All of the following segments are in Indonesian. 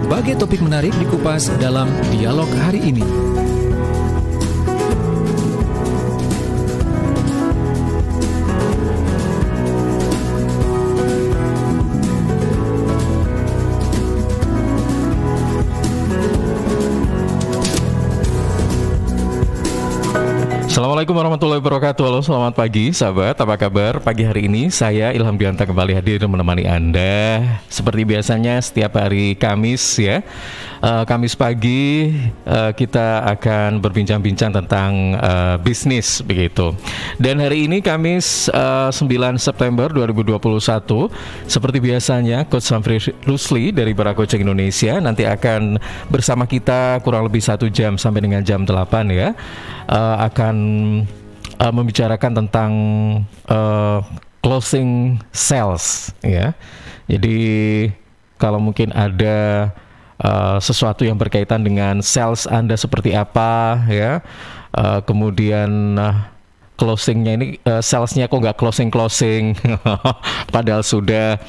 Berbagai topik menarik dikupas dalam dialog hari ini. Assalamualaikum warahmatullahi wabarakatuh. Halo, selamat pagi sahabat, apa kabar? Pagi hari ini saya Ilham Bianta kembali hadir menemani Anda seperti biasanya setiap hari Kamis ya. Kamis pagi kita akan berbincang-bincang tentang bisnis begitu. Dan hari ini Kamis 9 September 2021 seperti biasanya Coach Humphrey Rusli dari Bara Coaching Indonesia nanti akan bersama kita kurang lebih 1 jam sampai dengan jam 8 ya. Akan membicarakan tentang closing sales ya. Jadi kalau mungkin ada sesuatu yang berkaitan dengan sales Anda seperti apa ya, kemudian closingnya ini salesnya kok nggak closing padahal sudah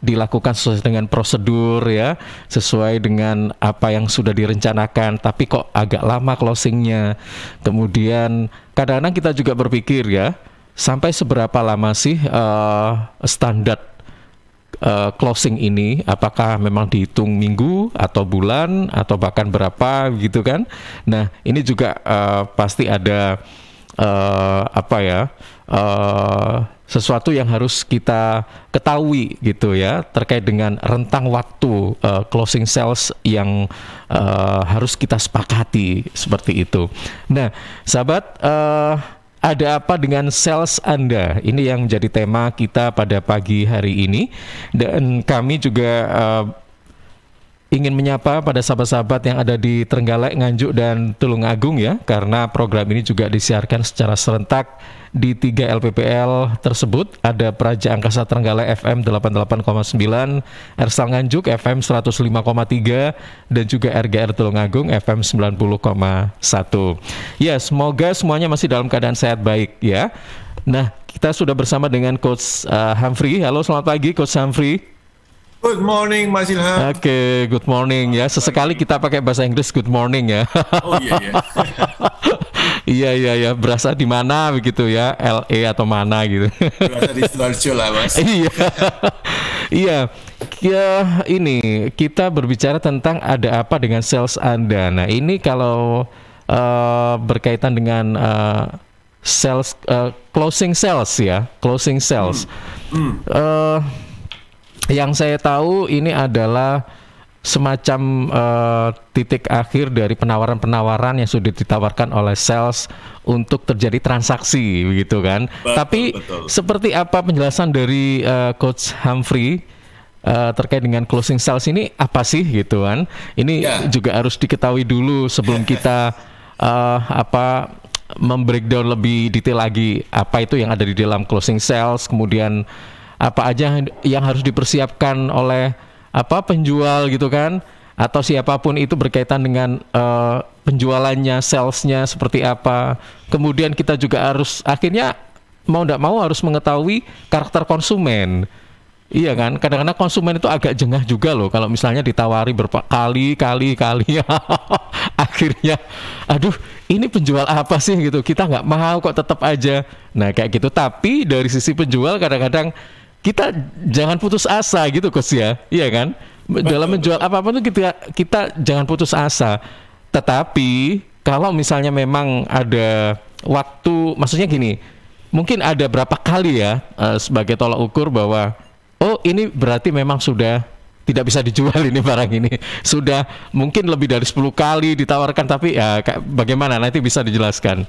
dilakukan sesuai dengan prosedur ya, sesuai dengan apa yang sudah direncanakan, tapi kok agak lama closingnya. Kemudian kadang-kadang kita juga berpikir ya, sampai seberapa lama sih standar closing ini, apakah memang dihitung minggu atau bulan atau bahkan berapa gitu kan. Nah ini juga pasti ada sesuatu yang harus kita ketahui gitu ya, terkait dengan rentang waktu closing sales yang harus kita sepakati seperti itu. Nah sahabat, ada apa dengan sales Anda? Ini yang menjadi tema kita pada pagi hari ini. Dan kami juga ingin menyapa pada sahabat-sahabat yang ada di Trenggalek, Nganjuk, dan Tulungagung ya, karena program ini juga disiarkan secara serentak di 3 LPPL tersebut. Ada Praja Angkasa Trenggalek FM 88,9, Ersal Nganjuk FM 105,3, dan juga RGR Tulungagung FM 90,1. Ya, semoga semuanya masih dalam keadaan sehat baik ya. Nah, kita sudah bersama dengan Coach Humphrey. Halo, selamat pagi Coach Humphrey. Good morning Mas Ilham. Oke, good morning ya. Sesekali kita pakai bahasa Inggris good morning ya. Oh iya. Iya, berasa di mana begitu ya, LA atau mana gitu. Berasa di Sidoarjo lah Mas. Iya. Ya, ini kita berbicara tentang ada apa dengan sales Anda. Nah ini kalau berkaitan dengan sales, closing sales ya, closing sales. Yang saya tahu ini adalah semacam titik akhir dari penawaran-penawaran yang sudah ditawarkan oleh sales untuk terjadi transaksi begitu kan. Tapi seperti apa penjelasan dari Coach Humphrey terkait dengan closing sales ini apa sih gitu kan? Ini juga harus diketahui dulu sebelum kita membreakdown lebih detail lagi apa itu yang ada di dalam closing sales, kemudian apa aja yang harus dipersiapkan oleh penjual gitu kan, atau siapapun itu berkaitan dengan penjualannya, salesnya seperti apa. Kemudian kita juga harus akhirnya mau tidak mau harus mengetahui karakter konsumen. Iya kan, kadang-kadang konsumen itu agak jengah juga loh kalau misalnya ditawari berkali-kali akhirnya aduh ini penjual apa sih gitu, kita nggak mau kok tetap aja. Nah kayak gitu. Tapi dari sisi penjual kadang-kadang kita jangan putus asa gitu Coach ya, iya kan? Dalam menjual apapun itu kita jangan putus asa. Tetapi kalau misalnya memang ada waktu, maksudnya gini, mungkin ada berapa kali ya sebagai tolak ukur bahwa oh ini berarti memang sudah tidak bisa dijual ini barang ini. Sudah mungkin lebih dari 10 kali ditawarkan, tapi ya bagaimana nanti bisa dijelaskan.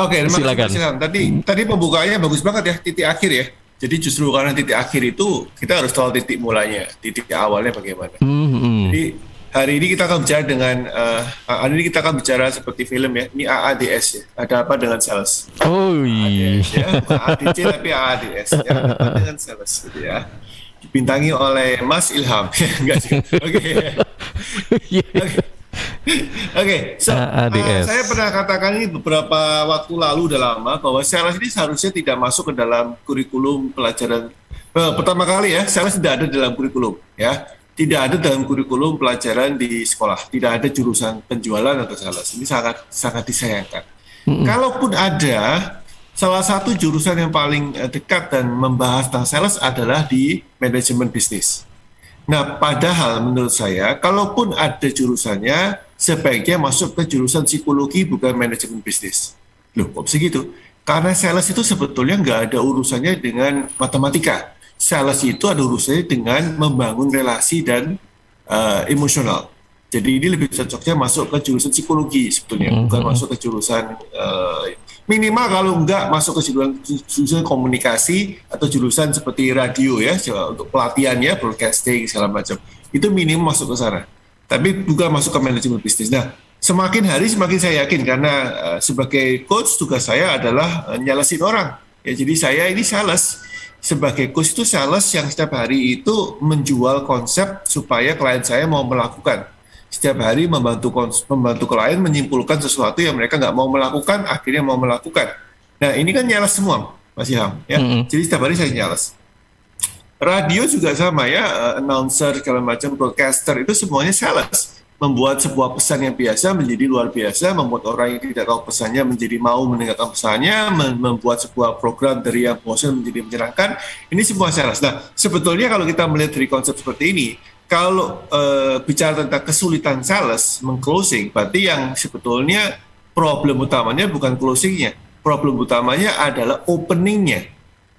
Oke, silakan. Tadi pembukaannya bagus banget ya, titik akhir ya. Jadi justru karena titik akhir itu kita harus tahu titik mulanya, titik awalnya bagaimana. Jadi hari ini kita akan bicara seperti film ya. Ini AADS ya. Ada apa dengan sales? Oh iya. Ya, bukan ADC tapi AADS. Ya, ada apa dengan sales gitu ya. Dibintangi oleh Mas Ilham. Enggak sih. Oke. Oke, saya pernah katakan ini beberapa waktu lalu udah lama bahwa sales ini seharusnya tidak masuk ke dalam kurikulum pelajaran Pertama kali ya, sales tidak ada dalam kurikulum ya. Tidak ada dalam kurikulum pelajaran di sekolah. Tidak ada jurusan penjualan atau sales. Ini sangat disayangkan. Kalaupun ada, salah satu jurusan yang paling dekat dan membahas tentang sales adalah di manajemen bisnis. Nah, padahal menurut saya, kalaupun ada jurusannya, sebaiknya masuk ke jurusan psikologi bukan manajemen bisnis. Loh, kok bisa gitu? Karena sales itu sebetulnya nggak ada urusannya dengan matematika. Sales itu ada urusannya dengan membangun relasi dan emosional. Jadi ini lebih cocoknya masuk ke jurusan psikologi sebetulnya, bukan masuk ke jurusan minimal kalau enggak masuk ke jurusan komunikasi atau jurusan seperti radio ya, untuk pelatihan ya, broadcasting segala macam. Itu minimum masuk ke sana. Tapi bukan masuk ke manajemen bisnis. Nah, semakin hari semakin saya yakin karena sebagai coach tugas saya adalah nyalesin orang. Ya, jadi saya ini sales. Sebagai coach itu sales yang setiap hari itu menjual konsep supaya klien saya mau melakukan. Setiap hari membantu klien menyimpulkan sesuatu yang mereka nggak mau melakukan, akhirnya mau melakukan. Nah, ini kan nyales semua, Mas Ilham. Ya. Jadi setiap hari saya nyales. Radio juga sama ya, announcer, segala macam, broadcaster, itu semuanya sales. Membuat sebuah pesan yang biasa menjadi luar biasa, membuat orang yang tidak tahu pesannya menjadi mau mendengarkan pesannya, membuat sebuah program dari yang bosan menjadi menyenangkan, ini semua sales. Nah, sebetulnya kalau kita melihat dari konsep seperti ini, kalau bicara tentang kesulitan sales, meng-closing, berarti yang sebetulnya problem utamanya bukan closingnya, problem utamanya adalah openingnya.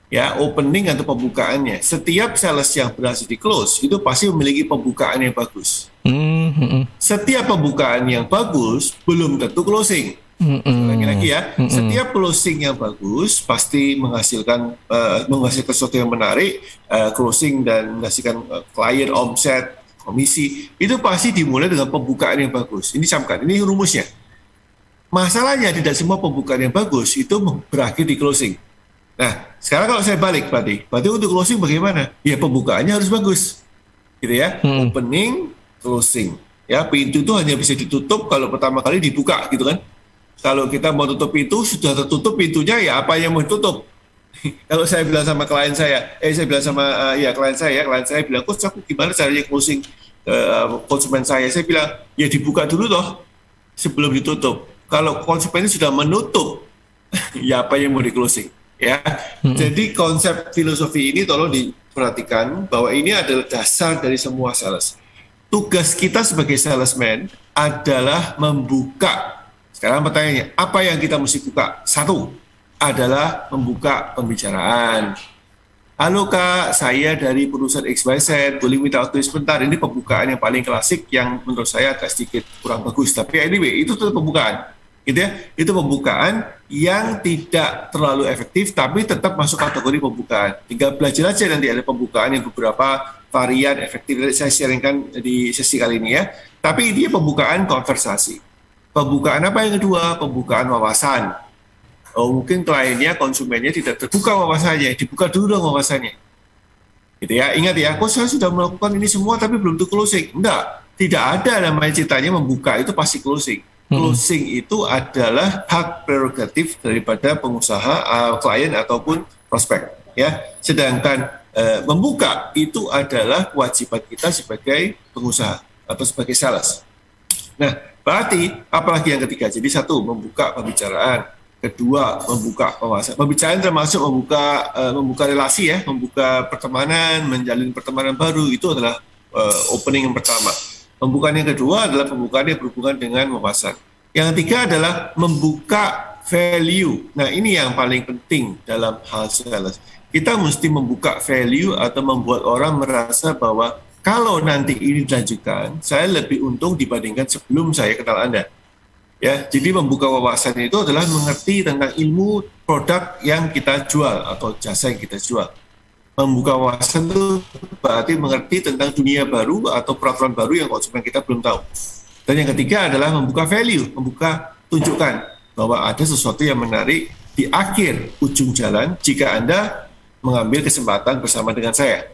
Ya, opening atau pembukaannya. Setiap sales yang berhasil di close itu pasti memiliki pembukaan yang bagus. Setiap pembukaan yang bagus belum tentu closing. Lagi-lagi ya, setiap closing yang bagus pasti menghasilkan sesuatu yang menarik, closing dan menghasilkan klien, omset, komisi. Itu pasti dimulai dengan pembukaan yang bagus. Ini camkan, ini rumusnya. Masalahnya tidak semua pembukaan yang bagus itu berakhir di closing. Nah, sekarang kalau saya balik berarti untuk closing bagaimana? Ya pembukaannya harus bagus, gitu ya. Opening, closing. Ya, pintu itu hanya bisa ditutup kalau pertama kali dibuka, gitu kan. Kalau kita mau tutup pintu, sudah tertutup pintunya, ya apa yang mau ditutup? Kalau saya bilang sama klien saya, klien saya bilang, coach aku gimana caranya closing konsumen saya? Saya bilang, ya dibuka dulu toh, sebelum ditutup. Kalau konsumennya sudah menutup, ya apa yang mau di closing? Ya, jadi konsep filosofi ini tolong diperhatikan bahwa ini adalah dasar dari semua sales. Tugas kita sebagai salesman adalah membuka. Sekarang pertanyaannya, apa yang kita mesti buka? Satu adalah membuka pembicaraan. Halo Kak, saya dari perusahaan XYZ, boleh minta waktu sebentar. Ini pembukaan yang paling klasik yang menurut saya agak sedikit kurang bagus. Tapi anyway, itu tetap pembukaan. Gitu ya, itu pembukaan yang tidak terlalu efektif tapi tetap masuk kategori pembukaan. Tinggal belajar aja nanti ada pembukaan yang beberapa varian efektif saya sharingkan di sesi kali ini ya. Tapi dia pembukaan konversasi. Pembukaan apa yang kedua? Pembukaan wawasan. Oh, mungkin kliennya, konsumennya tidak terbuka wawasannya, dibuka dulu dong wawasannya. Gitu ya, ingat ya, kok saya sudah melakukan ini semua tapi belum tuh closing. Enggak, tidak ada namanya ceritanya membuka itu pasti closing. Closing itu adalah hak prerogatif daripada pengusaha, klien ataupun prospek. Ya, sedangkan membuka itu adalah kewajiban kita sebagai pengusaha atau sebagai sales. Nah, berarti apalagi yang ketiga? Jadi satu, membuka pembicaraan. Kedua, membuka wawasan. Pembicaraan termasuk membuka relasi ya, membuka pertemanan, menjalin pertemanan baru. Itu adalah opening yang pertama. Pembukaan yang kedua adalah pembukaan yang berhubungan dengan wawasan. Yang ketiga adalah membuka value. Nah, ini yang paling penting dalam hal sales. Kita mesti membuka value atau membuat orang merasa bahwa kalau nanti ini dilanjutkan, saya lebih untung dibandingkan sebelum saya kenal Anda. Ya, jadi membuka wawasan itu adalah mengerti tentang ilmu produk yang kita jual atau jasa yang kita jual. Membuka wawasan itu berarti mengerti tentang dunia baru atau peraturan baru yang konsumen kita belum tahu. Dan yang ketiga adalah membuka value, membuka tunjukkan bahwa ada sesuatu yang menarik di akhir ujung jalan jika Anda mengambil kesempatan bersama dengan saya.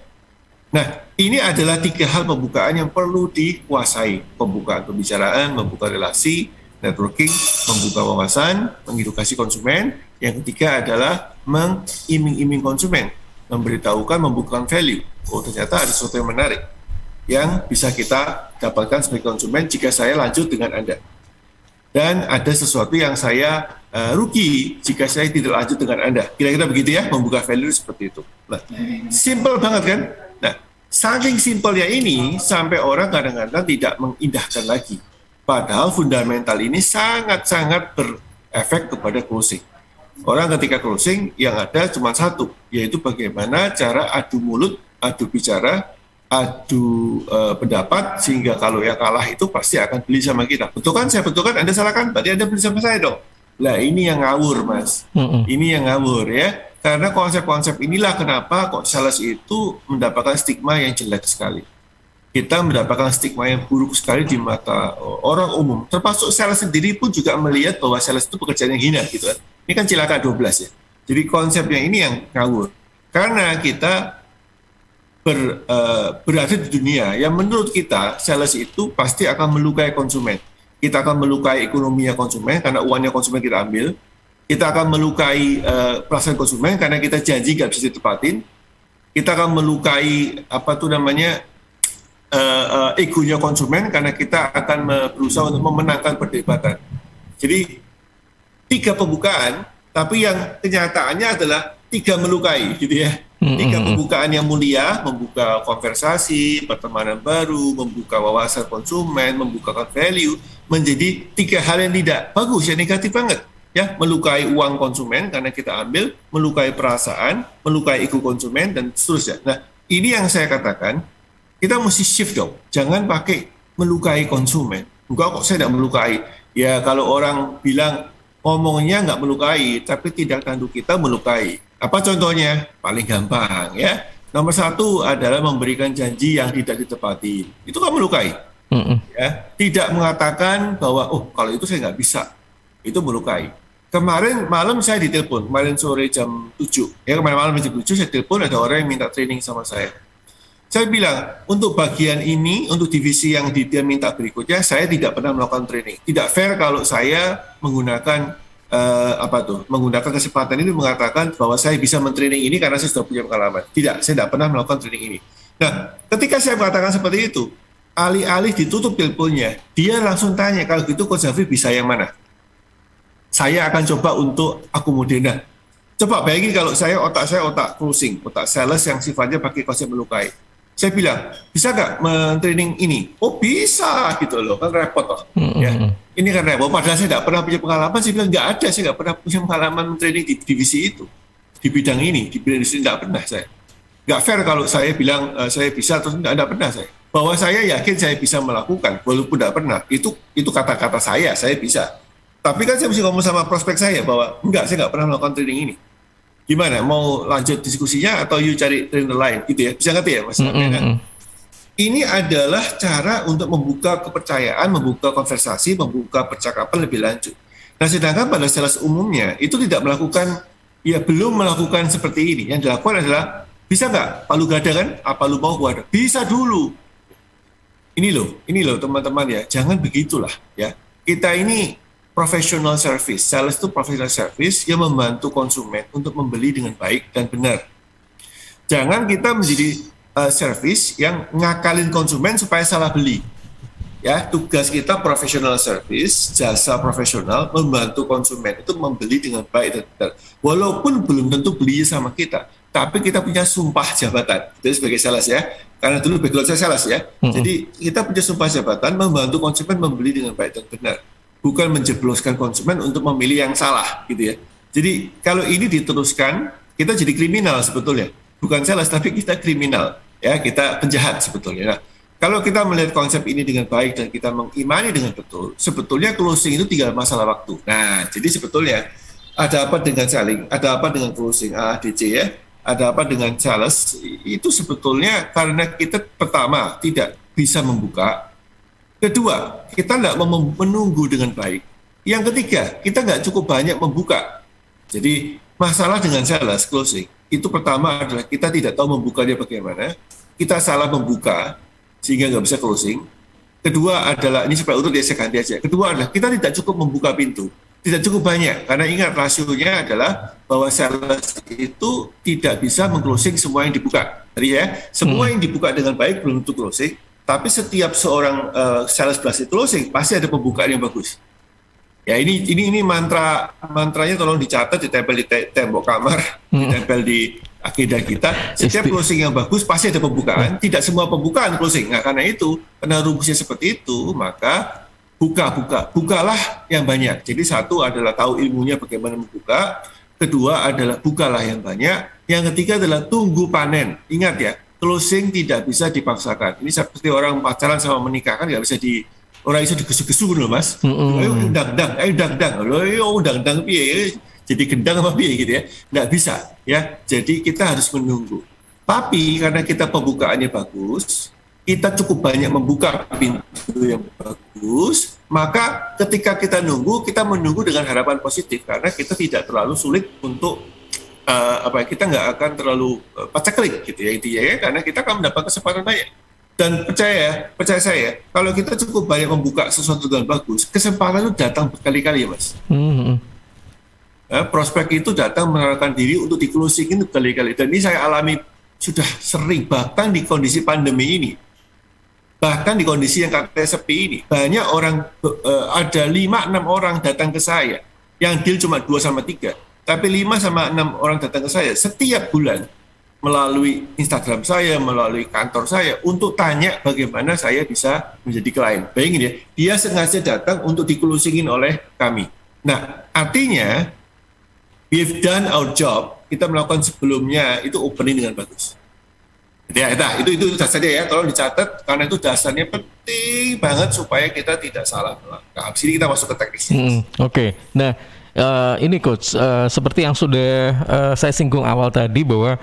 Nah, ini adalah 3 hal pembukaan yang perlu dikuasai. Pembukaan pembicaraan, membuka relasi, networking, membuka wawasan, mengedukasi konsumen. Yang ketiga adalah mengiming-iming konsumen. memberitahukan, membukakan value. Oh, ternyata ada sesuatu yang menarik yang bisa kita dapatkan sebagai konsumen jika saya lanjut dengan Anda. Dan ada sesuatu yang saya rugi jika saya tidak lanjut dengan Anda. Kira-kira begitu ya, membuka value seperti itu. Nah, simple banget kan? Nah, saking simpelnya ini sampai orang kadang-kadang tidak mengindahkan lagi. Padahal fundamental ini sangat-sangat berefek kepada closing. Orang ketika closing yang ada cuma satu, yaitu bagaimana cara adu mulut, adu bicara, adu pendapat, sehingga kalau yang kalah itu pasti akan beli sama kita. Betul kan? Saya betul kan? Anda salah kan? Berarti Anda beli sama saya dong. Lah ini yang ngawur, Mas. Ini yang ngawur ya. Karena konsep-konsep inilah kenapa kok sales itu mendapatkan stigma yang jelek sekali. Kita mendapatkan stigma yang buruk sekali di mata orang umum. Termasuk sales sendiri pun juga melihat bahwa sales itu pekerjaan yang hina gitu kan. Ini kan cilaka 12 ya. Jadi konsepnya ini yang ngawur. Karena kita berada di dunia yang menurut kita sales itu pasti akan melukai konsumen. Kita akan melukai ekonominya konsumen karena uangnya konsumen kita ambil. Kita akan melukai perasaan konsumen karena kita janji nggak bisa ditepatin. Kita akan melukai egonya konsumen karena kita akan berusaha untuk memenangkan perdebatan. Jadi 3 pembukaan, tapi yang kenyataannya adalah 3 melukai, gitu ya. 3 pembukaan yang mulia, membuka konversasi, pertemanan baru, membuka wawasan konsumen, membukakan value, menjadi 3 hal yang tidak bagus, yang negatif banget. Ya, melukai uang konsumen karena kita ambil, melukai perasaan, melukai ego konsumen, dan seterusnya. Nah, ini yang saya katakan, kita mesti shift dong. Jangan pakai melukai konsumen. Enggak kok saya tidak melukai. Ya, kalau orang bilang ngomongnya nggak melukai, tapi tidak tanduk kita melukai. Apa contohnya? Paling gampang ya. Nomor 1 adalah memberikan janji yang tidak ditepati. Itu kan melukai. Ya, tidak mengatakan bahwa kalau itu saya nggak bisa. Itu melukai. Kemarin malam saya ditelepon, kemarin sore jam 7. Ya, kemarin malam jam 7 saya telepon, ada orang yang minta training sama saya. Saya bilang, untuk bagian ini, untuk divisi yang dia minta berikutnya, saya tidak pernah melakukan training. Tidak fair kalau saya menggunakan menggunakan kesempatan ini mengatakan bahwa saya bisa men-training ini karena saya sudah punya pengalaman. Tidak, saya tidak pernah melakukan training ini. Nah, ketika saya mengatakan seperti itu, alih-alih ditutup teleponnya, dia langsung tanya, kalau gitu Coach Zafri bisa yang mana? Saya akan coba untuk akomodir. Nah, coba bayangin kalau otak saya otak closing, otak sales yang sifatnya pakai konsep melukai. Saya bilang, bisa nggak men-training ini? Oh bisa, gitu loh, kan repot toh. Ya. Ini kan repot, padahal saya tidak pernah punya pengalaman. Saya bilang, nggak ada, saya nggak pernah punya pengalaman men-training di divisi itu. Di bidang ini, di bidang ini nggak pernah saya. Nggak fair kalau saya bilang saya bisa, terus nggak pernah saya. Bahwa saya yakin saya bisa melakukan, walaupun tidak pernah. Itu kata-kata saya bisa. Tapi kan saya mesti ngomong sama prospek saya bahwa, enggak, saya nggak pernah melakukan training ini. Gimana, mau lanjut diskusinya atau you cari trainer lain gitu ya, bisa ngerti ya Mas? Ini adalah cara untuk membuka kepercayaan, membuka konversasi, membuka percakapan lebih lanjut. Nah, sedangkan pada sales umumnya itu tidak melakukan, belum melakukan seperti ini. Yang dilakukan adalah, bisa nggak palu gada kan? Apa lu mau gua ada? Bisa dulu. Ini loh teman-teman ya, jangan begitulah ya. Kita ini professional service, sales itu professional service yang membantu konsumen untuk membeli dengan baik dan benar. Jangan kita menjadi service yang ngakalin konsumen supaya salah beli. Ya, tugas kita professional service, jasa profesional membantu konsumen itu membeli dengan baik dan benar. Walaupun belum tentu belinya sama kita, tapi kita punya sumpah jabatan. Jadi sebagai sales ya, karena dulu background saya sales ya. Jadi kita punya sumpah jabatan membantu konsumen membeli dengan baik dan benar. Bukan menjebloskan konsumen untuk memilih yang salah gitu ya. Jadi kalau ini diteruskan, kita jadi kriminal sebetulnya. Bukan sales, tapi kita kriminal. Ya, kita penjahat sebetulnya. Nah, kalau kita melihat konsep ini dengan baik dan kita mengimani dengan betul, sebetulnya closing itu tinggal masalah waktu. Nah, jadi sebetulnya ada apa dengan selling, ada apa dengan closing AADC ya, ada apa dengan sales, itu sebetulnya karena kita pertama tidak bisa membuka. Kedua, kita tidak menunggu dengan baik. Yang ketiga, kita nggak cukup banyak membuka. Jadi, masalah dengan sales closing, itu pertama adalah kita tidak tahu membuka dia bagaimana. Kita salah membuka, sehingga nggak bisa closing. Kedua adalah, ini supaya urut ya saya ganti aja. Kedua adalah, kita tidak cukup membuka pintu. Tidak cukup banyak, karena ingat rasionya adalah bahwa sales itu tidak bisa meng-closing semua yang dibuka. Jadi ya, semua yang dibuka dengan baik belum tentu closing, tapi setiap seorang sales berhasil closing pasti ada pembukaan yang bagus. Ya ini mantranya tolong dicatat, ditempel di tembok kamar, ditempel di agenda kita. Setiap closing yang bagus pasti ada pembukaan. Tidak semua pembukaan closing. Nah karena itu, karena rumusnya seperti itu, maka bukalah yang banyak. Jadi satu adalah tahu ilmunya bagaimana membuka, kedua adalah bukalah yang banyak, yang ketiga adalah tunggu panen. Ingat ya, closing tidak bisa dipaksakan. Ini seperti orang pacaran sama menikah, kan nggak bisa orang itu digesu-gesu loh mas. Ayo undang-undang, piye, jadi gendang apa piye gitu ya. Nggak bisa ya, jadi kita harus menunggu. Tapi karena kita pembukaannya bagus, kita cukup banyak membuka pintu yang bagus, maka ketika kita menunggu dengan harapan positif, karena kita tidak terlalu sulit untuk kita nggak akan terlalu pacaklik gitu ya intinya ya, karena kita akan mendapat kesempatan banyak. Dan percaya saya, kalau kita cukup banyak membuka sesuatu dengan bagus, kesempatan itu datang berkali-kali ya mas. Prospek itu datang menawarkan diri untuk di-closing itu berkali-kali, dan ini saya alami sudah sering, bahkan di kondisi pandemi ini. Bahkan di kondisi yang katanya sepi ini, banyak orang, ada 5-6 orang datang ke saya, yang deal cuma 2-3, tapi 5-6 orang datang ke saya setiap bulan, melalui Instagram saya, melalui kantor saya, untuk tanya bagaimana saya bisa menjadi klien. Bayangin ya, dia sengaja datang untuk di-closingin oleh kami. Nah, artinya, we've done our job, kita melakukan sebelumnya, itu opening dengan bagus. Ya, itu dasarnya ya, tolong dicatat karena itu dasarnya penting banget supaya kita tidak salah. Nah, habis ini kita masuk ke teknisnya. Oke. Nah, ini coach, seperti yang sudah saya singgung awal tadi bahwa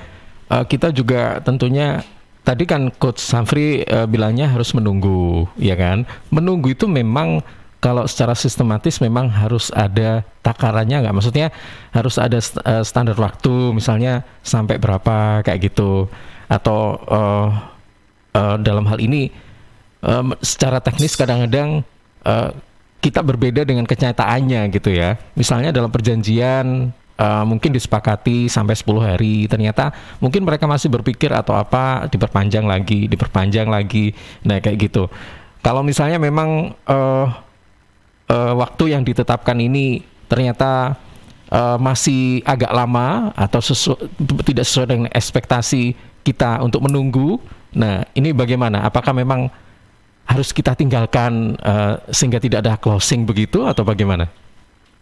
kita juga tentunya tadi kan coach Samfri bilangnya harus menunggu, ya kan? Menunggu itu memang kalau secara sistematis memang harus ada takarannya nggak? Maksudnya harus ada standar waktu, misalnya sampai berapa kayak gitu. Atau dalam hal ini secara teknis kadang-kadang kita berbeda dengan kenyataannya gitu ya. Misalnya dalam perjanjian mungkin disepakati sampai 10 hari, ternyata mungkin mereka masih berpikir atau apa diperpanjang lagi. Nah kayak gitu. Kalau misalnya memang waktu yang ditetapkan ini ternyata masih agak lama atau tidak sesuai dengan ekspektasi kita untuk menunggu. Nah, ini bagaimana? Apakah memang harus kita tinggalkan sehingga tidak ada closing begitu atau bagaimana?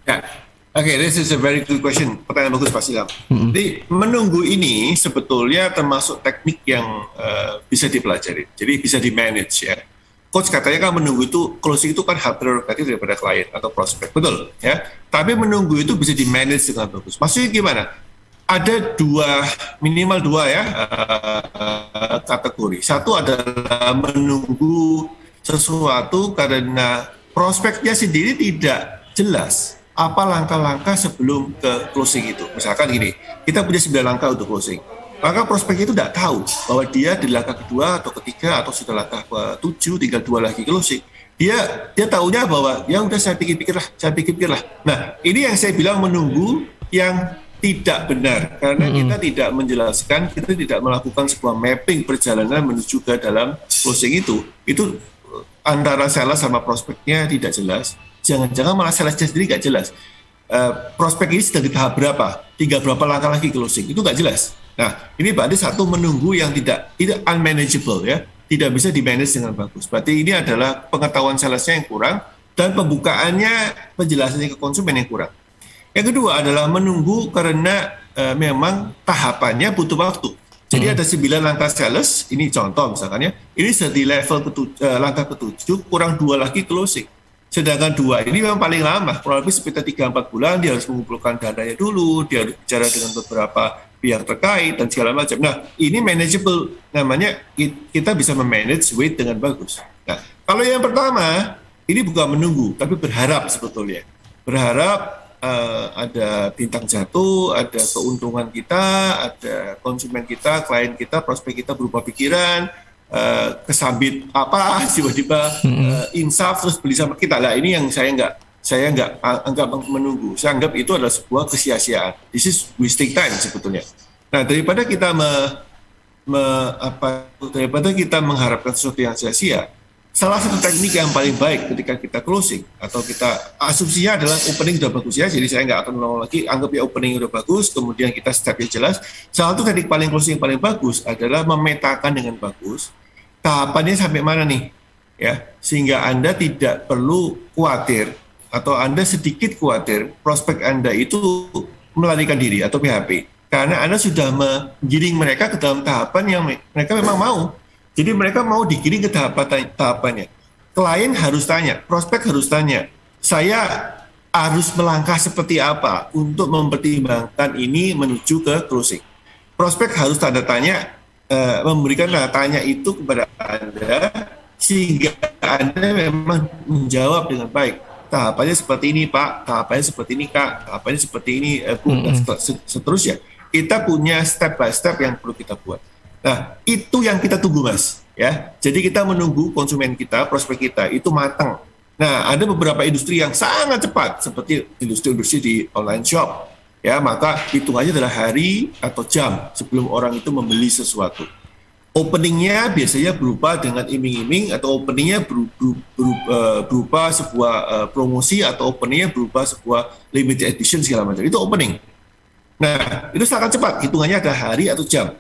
Ya, oke, this is a very good question. Pertanyaan bagus Pak Silam. Jadi menunggu ini sebetulnya termasuk teknik yang bisa dipelajari. Jadi bisa di manage ya. Coach katanya kan menunggu itu, closing itu kan hak prerogatif daripada klien atau prospek, betul ya. Tapi menunggu itu bisa di manage dengan bagus. Maksudnya gimana? Ada minimal dua ya kategori. Satu adalah menunggu sesuatu karena prospeknya sendiri tidak jelas apa langkah-langkah sebelum ke closing itu. Misalkan gini, kita punya 9 langkah untuk closing. Maka prospek itu tidak tahu bahwa dia di langkah kedua atau ketiga atau sudah langkah ke-7, tinggal 2 lagi closing. Dia tahunya bahwa ya udah saya pikir-pikirlah. Nah, ini yang saya bilang menunggu yang tidak benar, karena kita tidak menjelaskan, kita tidak melakukan sebuah mapping perjalanan menuju ke dalam closing itu antara sales sama prospeknya tidak jelas. Jangan-jangan malah salesnya sendiri nggak jelas. Prospek ini sedang di tahap berapa, tinggal berapa langkah lagi closing, itu nggak jelas. Nah, ini berarti satu menunggu yang tidak unmanageable ya, tidak bisa di-manage dengan bagus. Berarti ini adalah pengetahuan salesnya yang kurang dan pembukaannya, penjelasannya ke konsumen yang kurang. Yang kedua adalah menunggu karena memang tahapannya butuh waktu. Jadi ada 9 langkah sales, ini contoh misalkan ya, ini di level langkah ke-7, kurang 2 lagi closing. Sedangkan 2 ini memang paling lama, kurang lebih sekitar 3-4 bulan, dia harus mengumpulkan dananya dulu, dia harus bicara dengan beberapa pihak terkait dan segala macam. Nah, ini manageable, namanya kita bisa memanage weight dengan bagus. Nah, kalau yang pertama, ini bukan menunggu, tapi berharap sebetulnya. Berharap ada bintang jatuh, ada keuntungan kita, ada konsumen kita, klien kita, prospek kita berubah pikiran, kesambit apa, tiba-tiba insaf terus beli sama kita. Lah ini yang saya saya nggak anggap menunggu. Saya anggap itu adalah sebuah kesia-siaan. This is wasting time sebetulnya. Nah, daripada kita daripada kita mengharapkan sesuatu yang sia-sia, salah satu teknik yang paling baik ketika kita closing atau kita asumsinya adalah opening sudah bagus ya, jadi saya nggak akan ulang lagi, anggap ya opening sudah bagus, kemudian kita stepnya jelas. Salah satu teknik paling closing yang paling bagus adalah memetakan dengan bagus tahapannya sampai mana nih, ya, sehingga Anda tidak perlu khawatir atau Anda sedikit khawatir prospek Anda itu melarikan diri atau PHP. Karena Anda sudah menggiring mereka ke dalam tahapan yang mereka memang mau. Jadi mereka mau digiring ke tahapannya. Klien harus tanya, prospek harus tanya, saya harus melangkah seperti apa untuk mempertimbangkan ini menuju ke closing. Prospek harus tanda tanya, memberikan tanda tanya itu kepada Anda, sehingga Anda memang menjawab dengan baik. Tahapannya seperti ini Pak, tahapannya seperti ini Kak, tahapannya seperti ini dan seterusnya. Kita punya step by step yang perlu kita buat. Nah, itu yang kita tunggu Mas, ya. Jadi kita menunggu konsumen kita, prospek kita itu matang. Nah, ada beberapa industri yang sangat cepat seperti industri-industri di online shop, ya, maka hitungannya adalah hari atau jam sebelum orang itu membeli sesuatu. Openingnya biasanya berupa dengan iming-iming atau openingnya berupa sebuah promosi atau openingnya berupa sebuah limited edition segala macam. Itu opening. Nah, itu sangat cepat, hitungannya ada hari atau jam.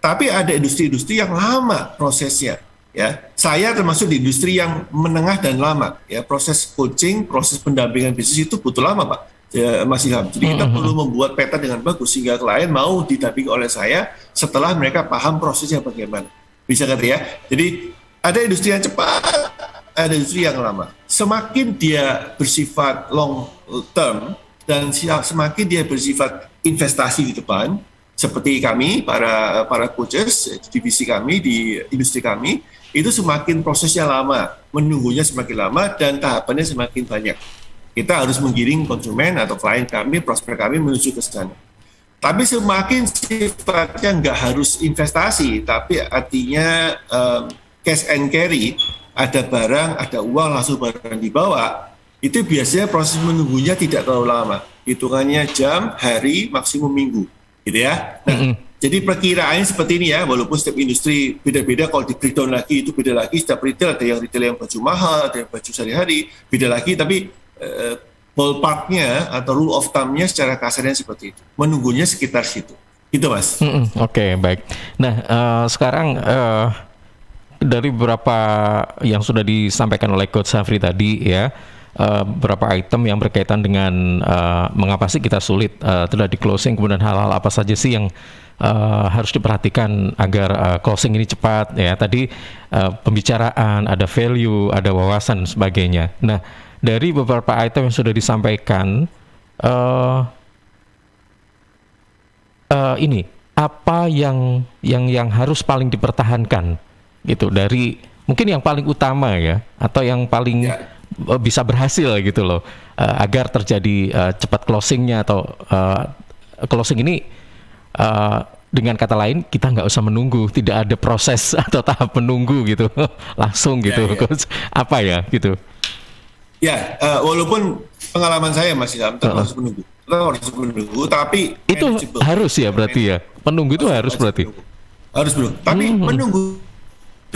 Tapi ada industri-industri yang lama prosesnya, ya. Saya termasuk di industri yang menengah dan lama, ya. Proses coaching, proses pendampingan bisnis itu butuh lama, Pak, ya, Mas Ilham. Jadi kita perlu membuat peta dengan bagus sehingga klien mau didampingi oleh saya setelah mereka paham prosesnya bagaimana. Bisa ngerti ya? Jadi ada industri yang cepat, ada industri yang lama. Semakin dia bersifat long term dan semakin dia bersifat investasi di depan, seperti kami para coaches divisi kami di industri kami, itu semakin prosesnya lama, menunggunya semakin lama dan tahapannya semakin banyak. Kita harus menggiring konsumen atau klien kami, prospek kami menuju ke sana. Tapi semakin sifatnya nggak harus investasi, tapi artinya cash and carry, ada barang, ada uang, langsung barang dibawa, itu biasanya proses menunggunya tidak terlalu lama. Hitungannya jam, hari, maksimum minggu. Gitu ya. Nah, jadi perkiraannya seperti ini ya, walaupun setiap industri beda-beda, kalau di breakdown lagi itu beda lagi, setiap retail ada yang retail yang baju mahal, ada yang baju sehari-hari, beda lagi, tapi ballpark-nya atau rule of thumb-nya secara kasarnya seperti itu. Menunggunya sekitar situ. Gitu Mas. Oke, baik. Nah, sekarang dari beberapa yang sudah disampaikan oleh Coach Safri tadi ya, beberapa item yang berkaitan dengan mengapa sih kita sulit terjadi closing, kemudian hal-hal apa saja sih yang harus diperhatikan agar closing ini cepat ya. Tadi pembicaraan, ada value, ada wawasan dan sebagainya. Nah, dari beberapa item yang sudah disampaikan, ini apa yang harus paling dipertahankan gitu, dari mungkin yang paling utama ya, atau yang paling bisa berhasil gitu loh, agar terjadi cepat closingnya atau closing ini, dengan kata lain kita nggak usah menunggu, tidak ada proses atau tahap menunggu gitu, langsung gitu. Apa ya gitu ya, walaupun pengalaman saya masih harus menunggu, tapi itu harus ya, berarti ya menunggu itu harus berarti harus menunggu, tapi menunggu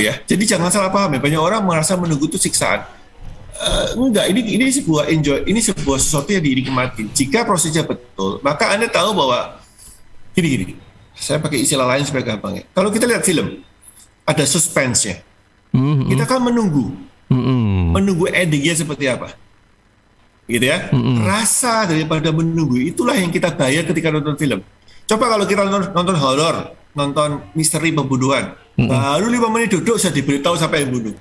ya, jadi jangan salah paham ya, banyak orang merasa menunggu itu siksaan. Enggak, ini sebuah ini sebuah sesuatu yang dinikmati. Jika prosesnya betul, maka Anda tahu bahwa gini, saya pakai istilah lain supaya gampang ya. Kalau kita lihat film, ada suspense-nya. Kita kan menunggu endingnya seperti apa, gitu ya. Rasa daripada menunggu itulah yang kita bayar ketika nonton film. Coba kalau kita nonton horor, nonton misteri pembunuhan, baru 5 menit duduk sudah diberitahu siapa yang bunuh.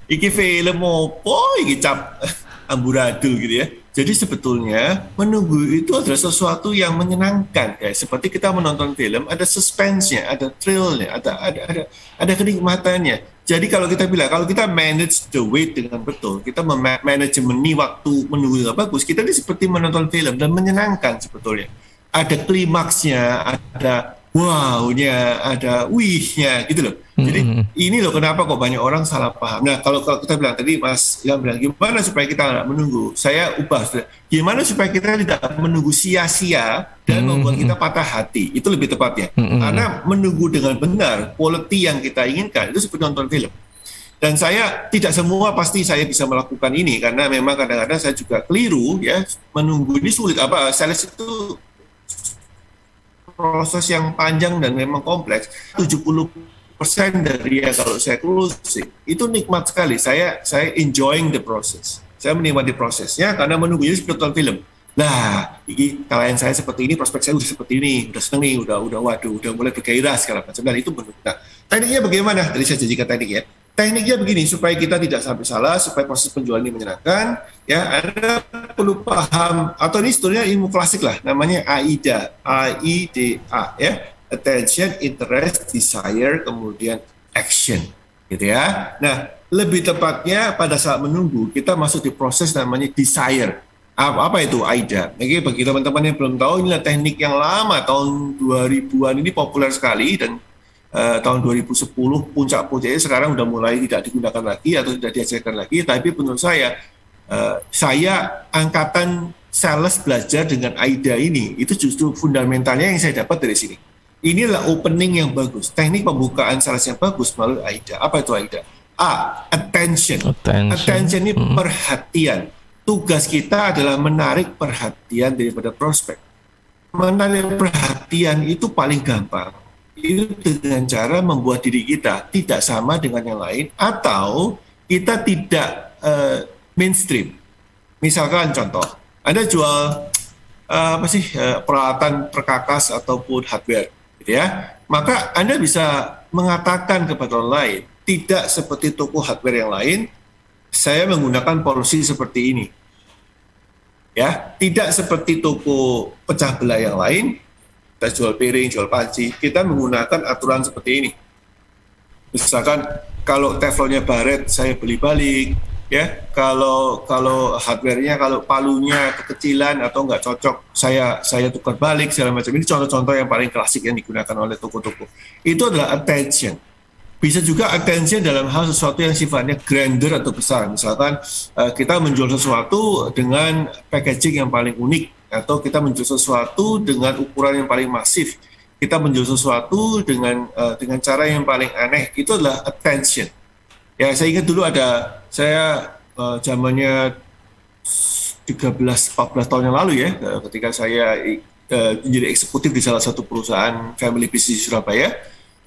Iki film opo, iki cap amburadul gitu ya. Jadi sebetulnya menunggu itu adalah sesuatu yang menyenangkan ya. Seperti kita menonton film, ada suspense-nya, ada thrill-nya, ada kenikmatannya. Jadi kalau kita bilang, kalau kita manage the wait dengan betul, kita manajemen waktu menunggu dengan bagus, kita ini seperti menonton film dan menyenangkan sebetulnya. Ada klimaksnya, ada wow-nya, ada wih-nya gitu loh. Jadi ini loh kenapa kok banyak orang salah paham. Nah kalau kita bilang tadi Mas Ilham bilang gimana supaya kita nggak menunggu, saya ubah, gimana supaya kita tidak menunggu sia-sia dan membuat kita patah hati, itu lebih tepatnya. Karena menunggu dengan benar quality yang kita inginkan itu seperti nonton film. Dan saya tidak semua pasti saya bisa melakukan ini karena memang kadang-kadang saya juga keliru ya, menunggu ini sulit. Sales itu proses yang panjang dan memang kompleks. 70% dari kalau saya closing itu nikmat sekali. Saya enjoying the process. Saya menikmati prosesnya karena menunggunya seperti nonton film. Nah, ini klien saya seperti ini, prospek saya udah seperti ini, udah seneng nih, udah mulai bergairah segala macam. Dan itu menurut. Nah, tekniknya bagaimana? Tadi saya janjikan teknik ya. Tekniknya begini, supaya kita tidak sampai salah, supaya proses penjualan ini menyenangkan, ya Anda perlu paham, atau ini sebetulnya ilmu klasik lah, namanya AIDA, A-I-D-A, ya, attention, interest, desire, kemudian action, gitu ya. Nah, lebih tepatnya pada saat menunggu, kita masuk di proses namanya desire. Apa itu AIDA? Oke, bagi teman-teman yang belum tahu, inilah teknik yang lama, tahun 2000-an ini populer sekali, dan tahun 2010 puncak-puncaknya sekarang udah mulai tidak digunakan lagi atau tidak diajarkan lagi, tapi menurut saya angkatan sales belajar dengan AIDA ini, itu justru fundamentalnya yang saya dapat dari sini. Inilah opening yang bagus, teknik pembukaan sales yang bagus melalui AIDA. Apa itu AIDA? A, attention. Attention ini perhatian. Tugas kita adalah menarik perhatian daripada prospek. Menarik perhatian itu paling gampang. Itu dengan cara membuat diri kita tidak sama dengan yang lain atau kita tidak mainstream. Misalkan contoh, Anda jual peralatan perkakas ataupun hardware, gitu ya. Maka Anda bisa mengatakan kepada orang lain, tidak seperti toko hardware yang lain, saya menggunakan porsi seperti ini. Ya, tidak seperti toko pecah belah yang lain. Kita jual piring, jual panci, kita menggunakan aturan seperti ini. Misalkan kalau teflonnya baret, saya beli balik, ya. Kalau hardware-nya, kalau palunya kekecilan atau nggak cocok, saya tukar balik segala macam. Ini contoh-contoh yang paling klasik yang digunakan oleh toko-toko. Itu adalah attention. Bisa juga attention dalam hal sesuatu yang sifatnya grander atau besar. Misalkan kita menjual sesuatu dengan packaging yang paling unik, atau kita menjual sesuatu dengan ukuran yang paling masif, kita menjual sesuatu dengan cara yang paling aneh, itu adalah attention. Ya, saya ingat dulu saya zamannya 13-14 tahun yang lalu ya, ketika saya menjadi eksekutif di salah satu perusahaan family business di Surabaya.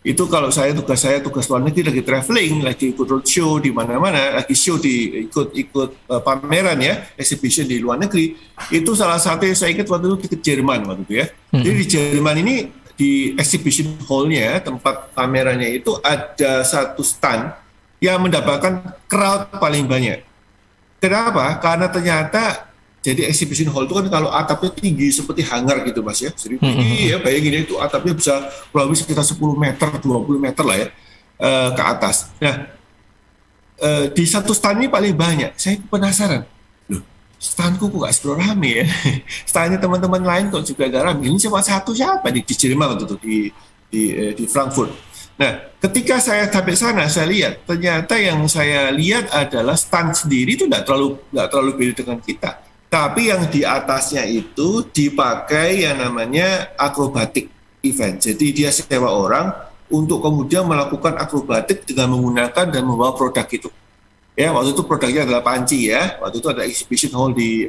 Itu kalau tugas luar negeri, lagi traveling, lagi ikut roadshow di mana-mana, lagi show ikut pameran ya, exhibition di luar negeri. Itu salah satu yang saya ingat waktu itu ke Jerman waktu itu ya. Jadi di Jerman ini di exhibition hall-nya, tempat pamerannya itu ada satu stand yang mendapatkan crowd paling banyak. Kenapa? Karena ternyata jadi exhibition hall itu kan kalau atapnya tinggi seperti hangar gitu Mas ya, jadi tinggi ya, bayangin itu atapnya bisa kurang lebih sekitar 10 meter, 20 meter lah ya ke atas. Nah, di satu stand ini paling banyak, saya penasaran, loh standku kok gak seberapa rame ya, standnya teman-teman lain kok juga gak rame, ini cuma satu siapa di Jerman waktu itu di Frankfurt. Nah, ketika saya sampai sana, saya lihat ternyata yang saya lihat adalah stand sendiri itu nggak terlalu beda dengan kita. Tapi yang di atasnya itu dipakai yang namanya akrobatik event. Jadi dia sewa orang untuk kemudian melakukan akrobatik dengan menggunakan dan membawa produk itu. Ya, waktu itu produknya adalah panci ya. Waktu itu ada exhibition hall di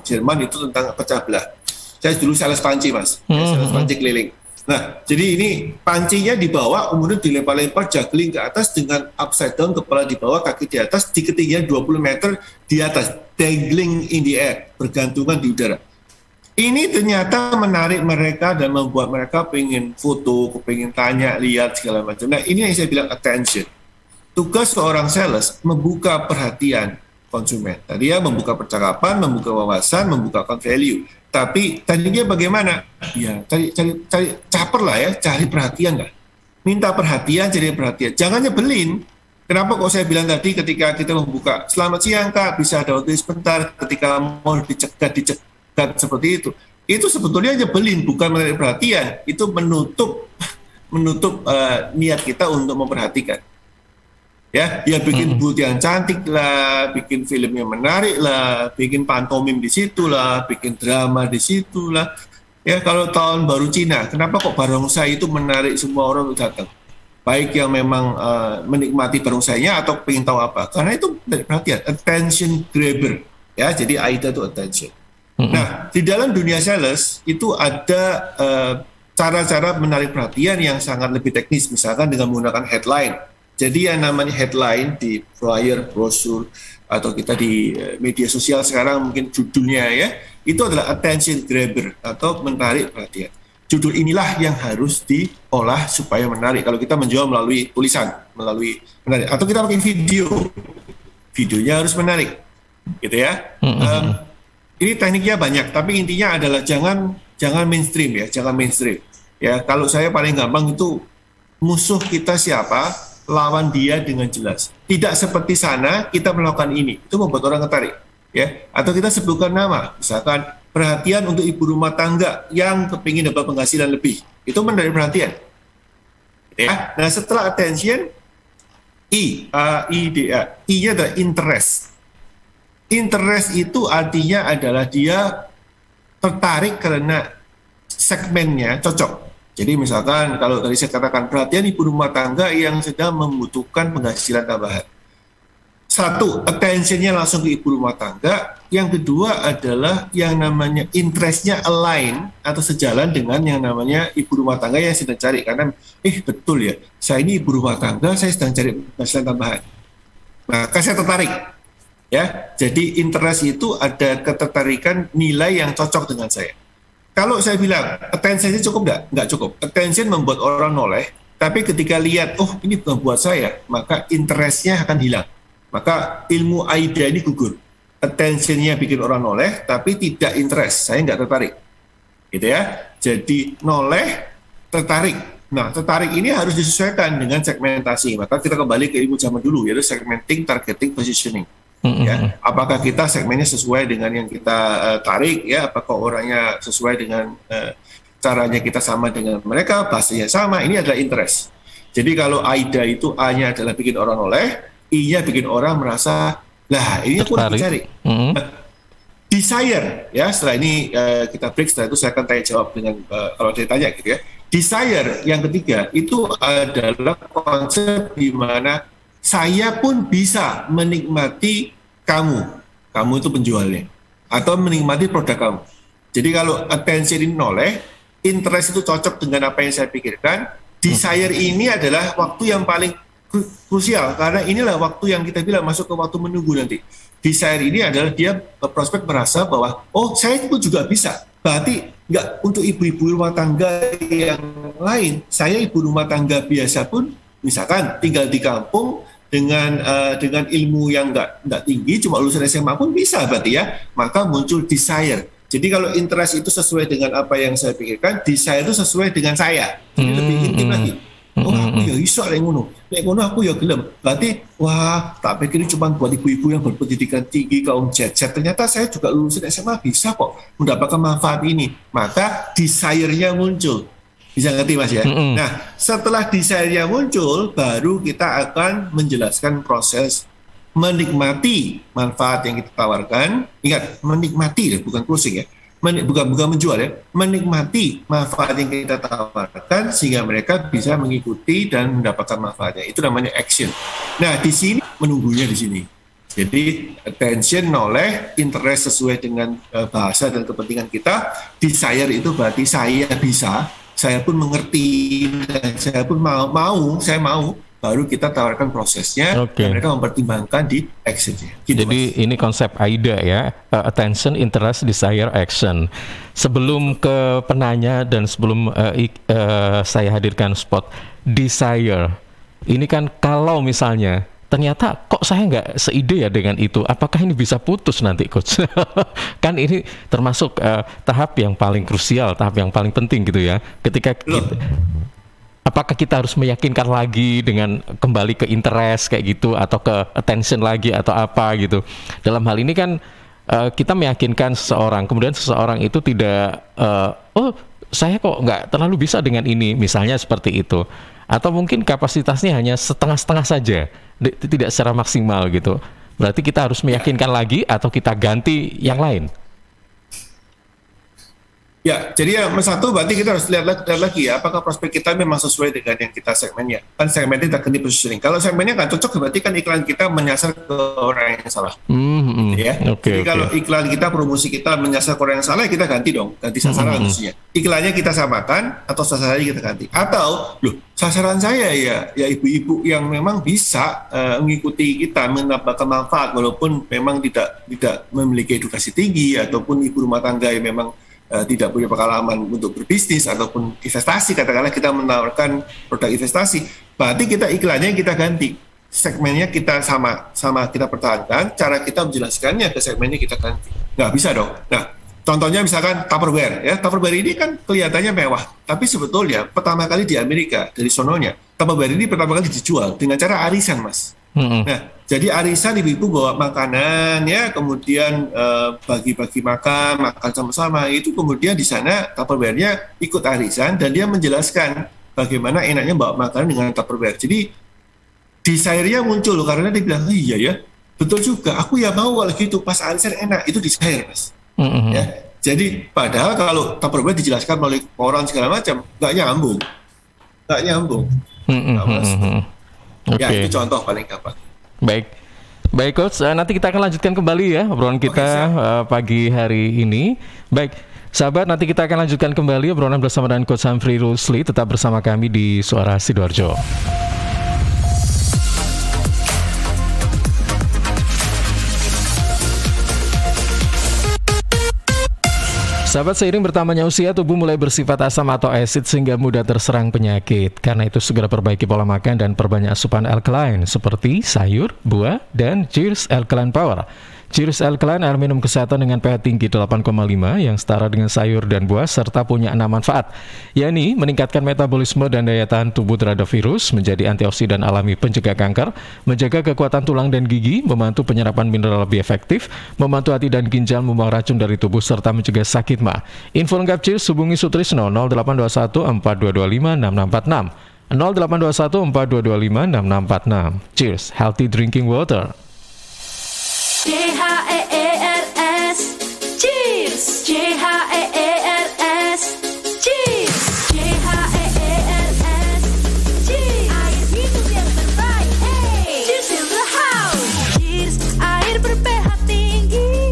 Jerman itu tentang pecah belah. Saya dulu sales panci Mas, sales panci keliling. Nah, jadi ini pancinya dibawa, kemudian dilempar-lempar juggling ke atas dengan upside down, kepala di bawah, kaki di atas, di ketinggian 20 meter di atas, dangling in the air, bergantungan di udara. Ini ternyata menarik mereka dan membuat mereka pengen foto, pengen tanya, lihat, segala macam. Nah, ini yang saya bilang attention. Tugas seorang sales membuka perhatian konsumen. Tadi ya, membuka percakapan, membuka wawasan, membukakan value. Tapi tadinya bagaimana? Ya, cari caper lah ya, cari perhatian lah. Minta perhatian, cari perhatian. Jangan nyebelin. Kenapa kok saya bilang tadi ketika kita membuka, selamat siang Kak, bisa ada waktu sebentar, ketika mau dicegat seperti itu. itu sebetulnya nyebelin, bukan menarik perhatian. Itu menutup niat kita untuk memperhatikan. Ya bikin booth yang cantik lah, bikin film yang menarik lah, bikin pantomim di situ lah, bikin drama di situ lah. Ya kalau tahun baru Cina, kenapa kok barongsai itu menarik semua orang untuk datang? Baik yang memang menikmati barongsainya atau pengen tahu apa, karena itu menarik perhatian, attention grabber. Ya, jadi AIDA itu attention. Nah, di dalam dunia sales itu ada cara-cara menarik perhatian yang sangat lebih teknis, misalkan dengan menggunakan headline. Jadi yang namanya headline di flyer, brosur, atau kita di media sosial sekarang mungkin judulnya ya, itu adalah attention grabber atau menarik perhatian. Judul inilah yang harus diolah supaya menarik. Kalau kita menjual melalui tulisan, melalui menarik, atau kita pakai videonya harus menarik, gitu ya. Ini tekniknya banyak, tapi intinya adalah jangan mainstream ya, jangan mainstream. Ya, kalau saya paling gampang itu musuh kita siapa, lawan dia dengan jelas. Tidak seperti sana kita melakukan ini, itu membuat orang tertarik. Ya, atau kita sebutkan nama, misalkan perhatian untuk ibu rumah tangga yang kepingin dapat penghasilan lebih, itu menarik perhatian. Ya, nah setelah attention, I-nya adalah interest. Interest itu artinya adalah dia tertarik karena segmennya cocok. Jadi misalkan kalau tadi saya katakan perhatian ibu rumah tangga yang sedang membutuhkan penghasilan tambahan. Satu, attention-nya langsung ke ibu rumah tangga. Yang kedua adalah yang namanya interest-nya align atau sejalan dengan yang namanya ibu rumah tangga yang sedang cari. Karena, betul ya, saya ini ibu rumah tangga, saya sedang cari penghasilan tambahan. Maka saya tertarik. Ya, jadi interest itu ada ketertarikan nilai yang cocok dengan saya. Kalau saya bilang, attention-nya cukup nggak? Nggak cukup. Attention membuat orang noleh, tapi ketika lihat, ini bukan buat saya, maka interest-nya akan hilang. Maka ilmu AIDA ini gugur. Attention-nya bikin orang noleh, tapi tidak interest. Saya nggak tertarik. Gitu ya. Jadi noleh, tertarik. Nah, tertarik ini harus disesuaikan dengan segmentasi. Maka kita kembali ke ilmu zaman dulu, yaitu segmenting, targeting, positioning. Ya, apakah kita segmennya sesuai dengan yang kita tarik? Ya, apakah orangnya sesuai dengan caranya kita sama dengan mereka, bahasanya sama? Ini adalah interest. Jadi kalau AIDA itu A-nya adalah bikin orang noleh, I-nya bikin orang merasa, lah ini aku lagi cari. Desire, ya setelah ini kita break, setelah itu saya akan tanya jawab dengan kalau dia tanya gitu ya. Desire yang ketiga itu adalah konsep di mana saya pun bisa menikmati kamu itu penjualnya, atau menikmati produk kamu. Jadi kalau attention ini noleh, interest itu cocok dengan apa yang saya pikirkan, desire ini adalah waktu yang paling krusial, karena inilah waktu yang kita bilang masuk ke waktu menunggu nanti. Desire ini adalah dia prospek merasa bahwa, saya pun juga bisa. Berarti nggak untuk ibu-ibu rumah tangga yang lain, saya ibu rumah tangga biasa pun, misalkan tinggal di kampung, dengan ilmu yang nggak tinggi, cuma lulusan SMA pun bisa berarti ya, maka muncul desire. Jadi kalau interest itu sesuai dengan apa yang saya pikirkan, desire itu sesuai dengan saya, jadi lebih intim lagi. Aku ya iso lek ngono aku ya gelem. Berarti tak pikir ini cuma buat ibu-ibu yang berpendidikan tinggi, kaum jet-set. Ternyata saya juga lulusan SMA bisa kok mendapatkan manfaat ini. Maka desire-nya muncul. Bisa ngerti Mas ya? Nah, setelah desire-nya muncul, baru kita akan menjelaskan proses menikmati manfaat yang kita tawarkan. Ingat, menikmati, bukan closing ya. Bukan menjual ya. Menikmati manfaat yang kita tawarkan sehingga mereka bisa mengikuti dan mendapatkan manfaatnya. Itu namanya action. Nah, di sini menunggunya di sini. Jadi attention, noleh, interest sesuai dengan bahasa dan kepentingan kita. Desire itu berarti saya bisa, saya pun mengerti, dan saya pun saya mau, baru kita tawarkan prosesnya, dan mereka mempertimbangkan di actionnya. Gitu, jadi Mas. Ini konsep AIDA ya, attention, interest, desire, action. Sebelum ke penanya dan sebelum saya hadirkan spot desire, ini kan kalau misalnya ternyata kok saya nggak seide ya dengan itu, apakah ini bisa putus nanti coach? Kan ini termasuk tahap yang paling krusial, tahap yang paling penting gitu ya, ketika kita, apakah kita harus meyakinkan lagi dengan kembali ke interest kayak gitu, atau ke attention lagi atau apa gitu. Dalam hal ini kan kita meyakinkan seseorang, kemudian seseorang itu tidak, saya kok nggak terlalu bisa dengan ini, misalnya seperti itu. Atau mungkin kapasitasnya hanya setengah-setengah saja, tidak secara maksimal gitu. Berarti kita harus meyakinkan lagi atau kita ganti yang lain. Ya, jadi yang satu berarti kita harus lihat lagi ya, apakah prospek kita memang sesuai dengan yang kita segmennya. Kan segmennya kita akan positioning. Kalau segmennya nggak cocok, berarti kan iklan kita menyasar ke orang yang salah. Ya. Jadi kalau iklan kita, promosi kita menyasar ke orang yang salah, kita ganti dong, ganti sasaran maksudnya. Iklannya kita samakan atau sasarannya kita ganti. Atau, sasaran saya ya ibu-ibu yang memang bisa mengikuti kita, mendapatkan manfaat walaupun memang tidak memiliki edukasi tinggi, ataupun ibu rumah tangga yang memang tidak punya pengalaman untuk berbisnis ataupun investasi, katakanlah kita menawarkan produk investasi, berarti kita iklannya kita ganti, segmennya kita sama kita pertahankan, cara kita menjelaskannya ke segmennya kita ganti. Nggak bisa dong. Nah, contohnya misalkan Tupperware ya, Tupperware ini kan kelihatannya mewah, tapi sebetulnya pertama kali di Amerika, dari sononya Tupperware ini pertama kali dijual dengan cara arisan, Mas. Nah, jadi arisan ibu-ibu bawa makanan ya, kemudian bagi-bagi makan sama-sama, itu kemudian di sana Tupperware-nya ikut arisan dan dia menjelaskan bagaimana enaknya bawa makanan dengan Tupperware. Jadi desire-nya muncul karena dia bilang, iya ya, betul juga, aku ya mau kalau gitu, pas arisan enak, itu desire, Mas. Ya, jadi padahal kalau Tupperware dijelaskan melalui koran segala macam, nggak nyambung. Ya, itu contoh paling gampang. Baik Coach, nanti kita akan lanjutkan kembali ya obrolan kita pagi hari ini. Baik, sahabat, nanti kita akan lanjutkan kembali obrolan bersama dengan Coach Humphrey Rusli. Tetap bersama kami di Suara Sidoarjo. Sahabat, seiring bertambahnya usia, tubuh mulai bersifat asam atau asid sehingga mudah terserang penyakit. Karena itu segera perbaiki pola makan dan perbanyak asupan alkaline seperti sayur, buah, dan Cheers Alkaline Power. Cheers Alkaline air minum kesehatan dengan pH tinggi 8,5 yang setara dengan sayur dan buah serta punya 6 manfaat, yakni meningkatkan metabolisme dan daya tahan tubuh terhadap virus, menjadi antioksidan alami pencegah kanker, menjaga kekuatan tulang dan gigi, membantu penyerapan mineral lebih efektif, membantu hati dan ginjal membuang racun dari tubuh serta mencegah sakit ma. Info lengkap Cheers hubungi Sutrisno 0821 4225 6646 0821 4225 6646. Cheers, healthy drinking water. CHEERS, cheers. CHEERS, cheers. CHEERS, cheers. Air minum yang terbaik, hey. Cheers in the house. Cheers, air ber-pH tinggi.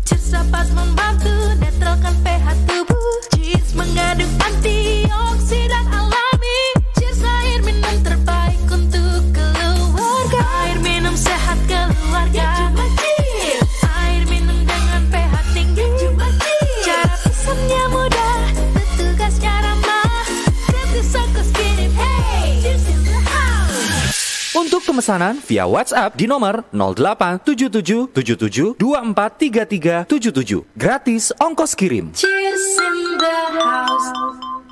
Cheers dapat membantu netralkan pH tubuh. Cheers mengandung antioksidan alami. Cheers, air minum terbaik untuk keluarga. Air minum sehat keluarga. Air minum dengan pH tinggi. Cara pesannya mudah, petugasnya ramah. Gratis ongkos kirim, hey. Cheers in the house. Untuk pemesanan via WhatsApp di nomor 087777243377. Gratis ongkos kirim. Cheers in the house.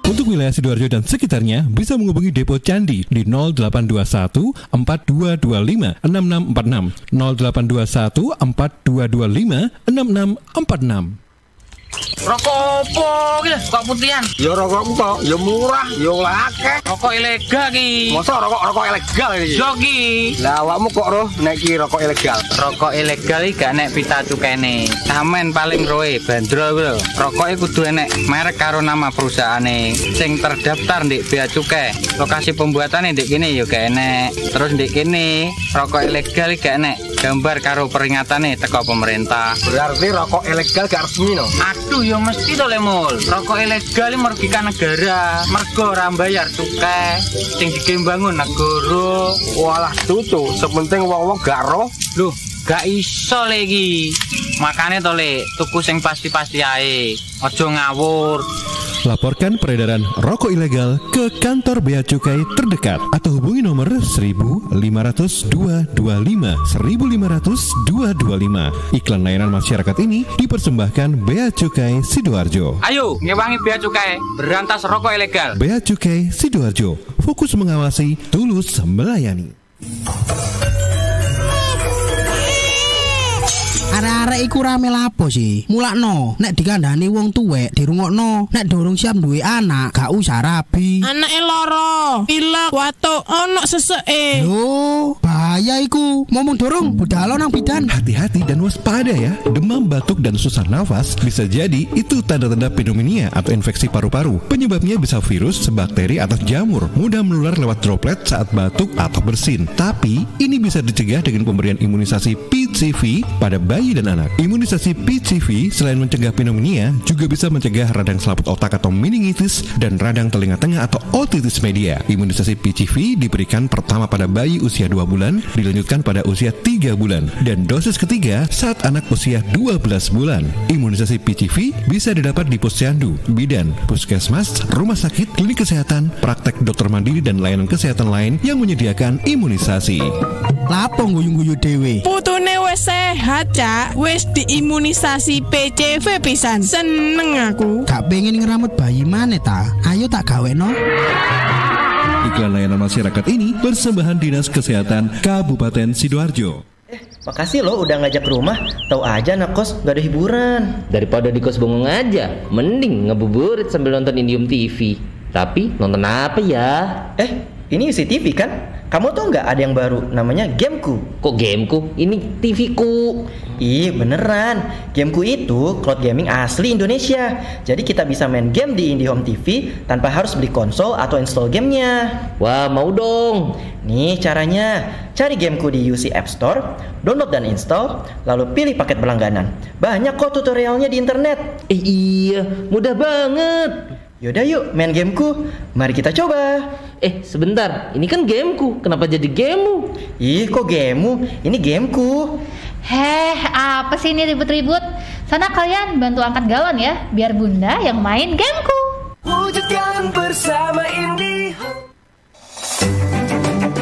Untuk wilayah Sidoarjo dan sekitarnya bisa menghubungi Depo Candi di 0821 4225 6646 0821 4225 6646. Rokok opo ki kok putihan? Ya rokok kok, ya murah, ya akeh. Rokok ilegal ki. Masa rokok ilegal iki? Yo ki. Lah awakmu kok roh nek iki rokok ilegal? Rokok ilegal iki gak nek pita cukene. Samen paling roe bandrol kuwi lho. Rokoke kudu enek merek karo nama perusahaane sing terdaftar ndek bea cukai. Lokasi pembuatane ndek kene ya gak enek. Terus ndek kene rokok ilegal gak enek gambar karo peringatane teko pemerintah. Berarti rokok ilegal gak resmi no? Aduh, ya mesti to Lemul. Rokok ilegal iki merugikan negara. Mergo ora bayar cukai sing digembangun negara. Walah tutu, sepenting wong-wong gak roh. Loh, gak iso lagi. Makane to Le, tuku sing pasti-pasti ae. Aja ngawur. Laporkan peredaran rokok ilegal ke kantor Bea Cukai terdekat atau hubungi nomor 1550225 1550225. Iklan layanan masyarakat ini dipersembahkan Bea Cukai Sidoarjo. Ayo, ngewangi Bea Cukai, berantas rokok ilegal. Bea Cukai Sidoarjo, fokus mengawasi, tulus melayani. Arek-arek iku rame lapo sih? Mulakno, nek dikandani wong tuwek dirungokno, nek durung siap duwe anak, gak usah rabi. Anake loro, pilek, watuk, ono seseke. Loh, bahaya iku. Ngomong dorong, budal nang bidan. Hati-hati dan waspada ya. Demam, batuk, dan susah nafas bisa jadi itu tanda-tanda pneumonia atau infeksi paru-paru. Penyebabnya bisa virus, bakteri, atau jamur. Mudah menular lewat droplet saat batuk atau bersin. Tapi, ini bisa dicegah dengan pemberian imunisasi PCV pada bayi dan anak. Imunisasi PCV selain mencegah pneumonia, juga bisa mencegah radang selaput otak atau meningitis dan radang telinga tengah atau otitis media. Imunisasi PCV diberikan pertama pada bayi usia 2 bulan, dilanjutkan pada usia 3 bulan, dan dosis ketiga saat anak usia 12 bulan. Imunisasi PCV bisa didapat di posyandu, bidan, puskesmas, rumah sakit, klinik kesehatan, praktek dokter mandiri, dan layanan kesehatan lain yang menyediakan imunisasi. Lapo guyu-guyu dewe. Putune wis sehat, Cak. Wis diimunisasi PCV pisan. Seneng aku. Gak pengen ngeramut bayi maneh ta? Ayo tak gaweno. Iklan layanan masyarakat ini persembahan Dinas Kesehatan Kabupaten Sidoarjo. Makasih lo udah ngajak ke rumah. Tahu aja anak kos gak ada hiburan. Daripada di kos bengong aja, mending ngebuburit sambil nonton Indium TV. Tapi nonton apa ya? Ini UC TV kan? Kamu tau nggak ada yang baru namanya Gameku? Kok Gameku? Ini TV ku. Ih beneran, Gameku itu cloud gaming asli Indonesia. Jadi kita bisa main game di IndiHome TV tanpa harus beli konsol atau install gamenya. Wah mau dong. Nih caranya, cari Gameku di UC App Store, download dan install, lalu pilih paket berlangganan. Banyak kok tutorialnya di internet. Iya, mudah banget. Yaudah yuk main Gameku, mari kita coba. Sebentar, ini kan Gameku, kenapa jadi gamemu? Ih kok gamemu, ini Gameku. Apa sih ini ribut-ribut? Sana kalian bantu angkat galon ya, biar bunda yang main Gameku. Wujudkan bersama IndiHome.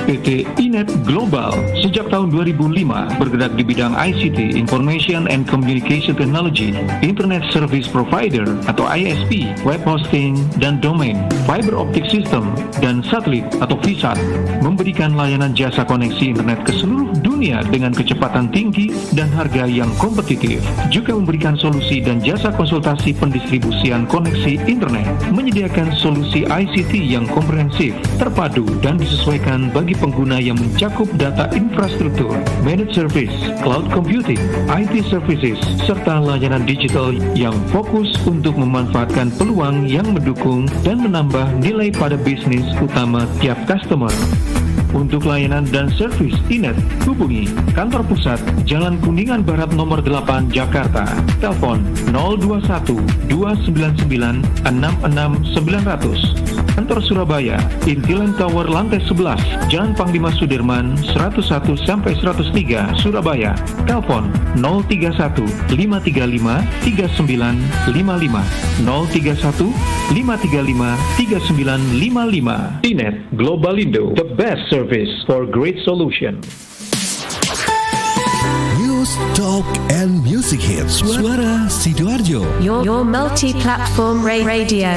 PT Inet Global sejak tahun 2005 bergerak di bidang ICT, Information and Communication Technology, Internet Service Provider atau ISP, web hosting dan domain, fiber optic system dan satelit atau VSAT, memberikan layanan jasa koneksi internet ke seluruh dunia dengan kecepatan tinggi dan harga yang kompetitif. Juga memberikan solusi dan jasa konsultasi pendistribusian koneksi internet, menyediakan solusi ICT yang komprehensif, terpadu dan disesuaikan bagi pengguna yang mencakup data infrastruktur, managed service, cloud computing, IT services, serta layanan digital yang fokus untuk memanfaatkan peluang yang mendukung dan menambah nilai pada bisnis utama tiap customer. Untuk layanan dan servis Inet, hubungi kantor pusat Jalan Kuningan Barat nomor 8 Jakarta. Telepon 021 299 66900. Kantor Surabaya, Intiland Tower lantai 11, Jalan Panglima Sudirman 101 sampai 103 Surabaya. Telepon 031 535 3955 031 535 3955. Inet Globalindo, the best service for great solution. News, talk, and music hits. Suara Sidoarjo. Your multi-platform radio.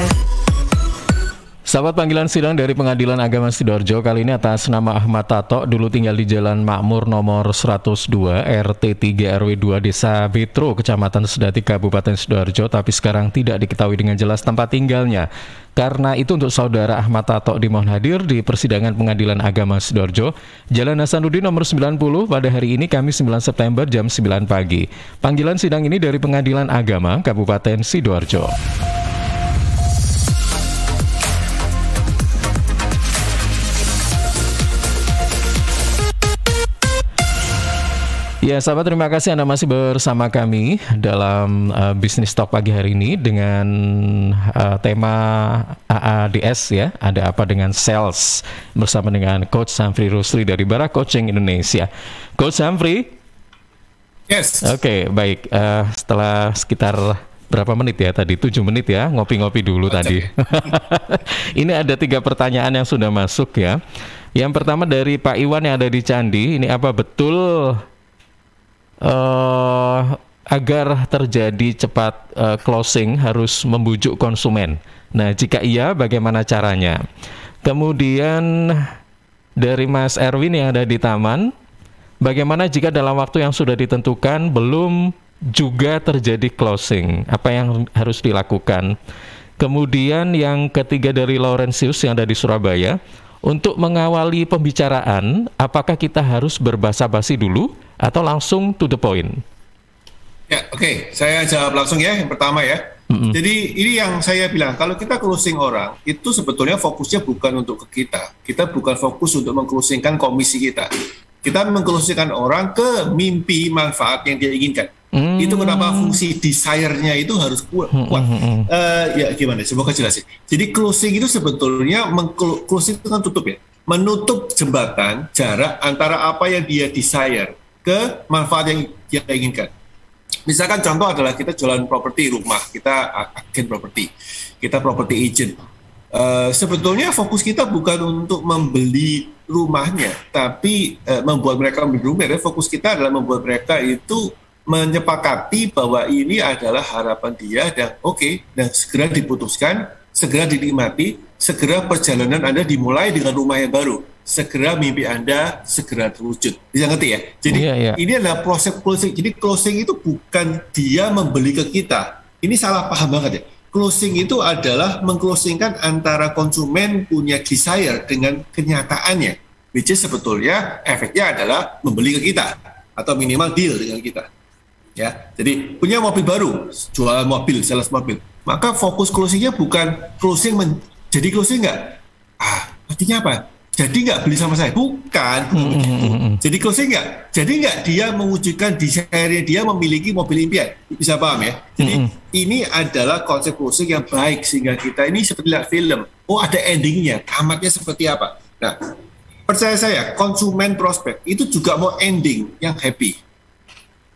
Sahabat panggilan sidang dari Pengadilan Agama Sidoarjo kali ini atas nama Ahmad Tato, dulu tinggal di Jalan Makmur nomor 102 RT 3 RW 2 Desa Betro, Kecamatan Sedati, Kabupaten Sidoarjo, tapi sekarang tidak diketahui dengan jelas tempat tinggalnya. Karena itu untuk saudara Ahmad Tato dimohon hadir di persidangan Pengadilan Agama Sidoarjo, Jalan Hasanuddin nomor 90 pada hari ini Kamis 9 September jam 9 pagi. Panggilan sidang ini dari Pengadilan Agama Kabupaten Sidoarjo. Ya sahabat, terima kasih Anda masih bersama kami dalam Business Talk pagi hari ini dengan tema AADS ya, ada apa dengan sales, bersama dengan Coach Humphrey Rusli dari Bara Coaching Indonesia. Coach Humphrey? Yes. Oke, baik. Setelah sekitar berapa menit ya tadi? 7 menit ya, ngopi-ngopi dulu tadi. Ini ada 3 pertanyaan yang sudah masuk ya. Yang pertama dari Pak Iwan yang ada di Candi, ini apa betul agar terjadi cepat closing harus membujuk konsumen? Nah, jika iya, bagaimana caranya? Kemudian dari Mas Erwin yang ada di Taman, bagaimana jika dalam waktu yang sudah ditentukan belum juga terjadi closing? Apa yang harus dilakukan? Kemudian yang ketiga dari Laurentius yang ada di Surabaya, untuk mengawali pembicaraan, apakah kita harus berbasa-basi dulu atau langsung to the point? Ya, oke. Saya jawab langsung ya, yang pertama ya. Jadi ini yang saya bilang, kalau kita closing orang, itu sebetulnya fokusnya bukan untuk ke kita. Kita bukan fokus untuk meng-closingkan komisi kita. Kita meng-closingkan orang ke mimpi manfaat yang dia inginkan. Itu kenapa fungsi desire-nya itu harus kuat. Ya gimana? Semoga jelas. Jadi closing itu sebetulnya closing itu kan tutup ya, menutup jembatan jarak antara apa yang dia desire ke manfaat yang dia inginkan. Misalkan contoh adalah kita jualan properti rumah, kita agen properti, kita property agent. Sebetulnya fokus kita bukan untuk membeli rumahnya, tapi membuat mereka membeli rumah. Fokus kita adalah membuat mereka itu menyepakati bahwa ini adalah harapan dia dan dan segera diputuskan, segera dinikmati, segera perjalanan Anda dimulai dengan rumah yang baru, segera mimpi Anda segera terwujud. Bisa ngerti ya? Jadi ini adalah proses closing. Jadi closing itu bukan dia membeli ke kita. Ini salah paham banget ya. Closing itu adalah mengclosingkan antara konsumen punya desire dengan kenyataannya, which is sebetulnya efeknya adalah membeli ke kita atau minimal deal dengan kita. Ya, jadi punya mobil baru, jualan mobil, sales mobil. Maka fokus closingnya bukan closing jadi closing nggak? Artinya apa? Jadi nggak beli sama saya? Bukan. Jadi closing nggak? Jadi nggak dia mewujudkan desire dia memiliki mobil impian? Bisa paham ya? Jadi ini adalah konsep closing yang baik sehingga kita ini seperti lihat film. Oh ada endingnya, tamatnya seperti apa? Nah, percaya saya, konsumen prospek itu juga mau ending yang happy.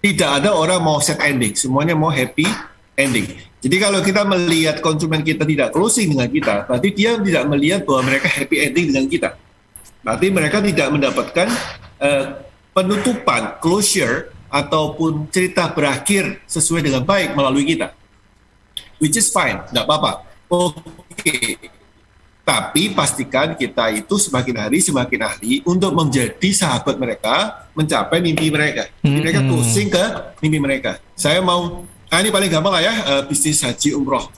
Tidak ada orang mau set ending, semuanya mau happy ending. Jadi kalau kita melihat konsumen kita tidak closing dengan kita, berarti dia tidak melihat bahwa mereka happy ending dengan kita. Berarti mereka tidak mendapatkan penutupan, closure, ataupun cerita berakhir sesuai dengan baik melalui kita. Which is fine, tidak apa-apa. Oke. Tapi pastikan kita itu semakin hari semakin ahli untuk menjadi sahabat mereka, mencapai mimpi mereka. Jadi mereka closing ke mimpi mereka. Saya mau, ini paling gampang lah ya, bisnis haji umroh.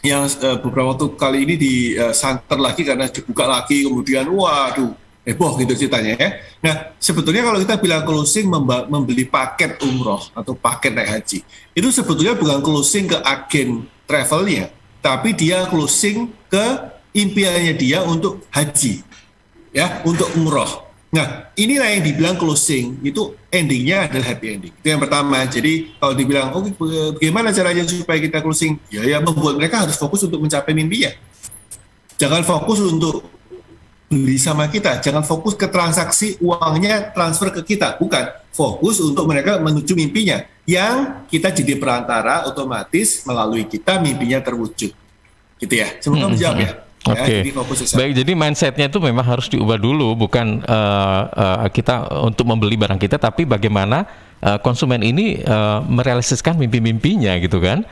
Yang beberapa waktu kali ini disanter lagi karena dibuka lagi, kemudian waduh, heboh gitu ceritanya ya. Nah, sebetulnya kalau kita bilang closing membeli paket umroh atau paket naik haji, itu sebetulnya bukan closing ke agen travelnya, tapi dia closing ke impiannya dia untuk haji, ya, untuk umroh. Nah, inilah yang dibilang closing, itu endingnya adalah happy ending. Itu yang pertama. Jadi kalau dibilang, bagaimana caranya supaya kita closing? Ya membuat mereka harus fokus untuk mencapai mimpinya. Jangan fokus untuk beli sama kita, jangan fokus ke transaksi uangnya transfer ke kita, bukan. Fokus untuk mereka menuju mimpinya, yang kita jadi perantara otomatis melalui kita mimpinya terwujud. Gitu ya. Semoga menjawab ya. Oke, baik. Jadi mindsetnya itu memang harus diubah dulu, bukan kita untuk membeli barang kita, tapi bagaimana konsumen ini merealisasikan mimpi-mimpinya, gitu kan?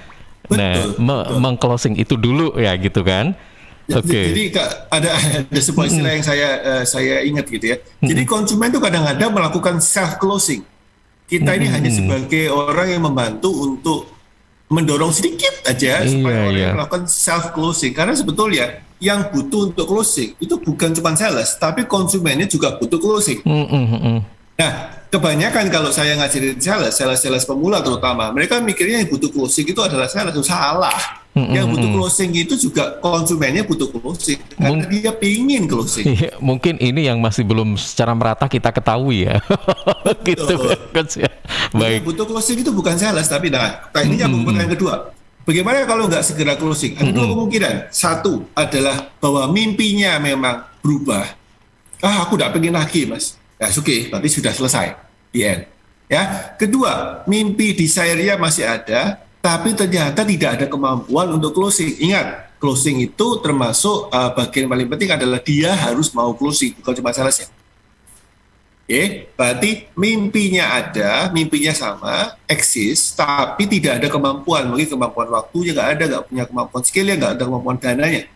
Betul, meng-closing itu dulu ya, gitu kan? Jadi ada sebuah istilah yang saya ingat gitu ya. Jadi konsumen itu kadang-kadang melakukan self closing. Kita ini hanya sebagai orang yang membantu untuk mendorong sedikit aja supaya orang melakukan self closing, karena sebetulnya yang butuh untuk closing itu bukan cuma sales, tapi konsumennya juga butuh closing. Nah, kebanyakan kalau saya ngajarin sales pemula terutama, mereka mikirnya yang butuh closing itu adalah sales. Itu salah. Yang butuh closing itu juga konsumennya butuh closing, karena dia pingin closing. Mungkin ini yang masih belum secara merata kita ketahui ya. Gitu kan ya. Baik. Yang butuh closing itu bukan sales, tapi ini yang pertanyaan kedua. Bagaimana kalau nggak segera closing? Ada dua kemungkinan. Satu adalah bahwa mimpinya memang berubah. Aku nggak pengen lagi, Mas. Ya, oke, berarti sudah selesai. The end. Ya. Kedua, mimpi desire-nya masih ada, tapi ternyata tidak ada kemampuan untuk closing. Ingat, closing itu termasuk bagian paling penting adalah dia harus mau closing, bukan cuma salesnya. Oke, berarti mimpinya ada, mimpinya sama, eksis, tapi tidak ada kemampuan. Mungkin kemampuan waktunya nggak ada, nggak punya kemampuan skillnya, nggak ada kemampuan dananya.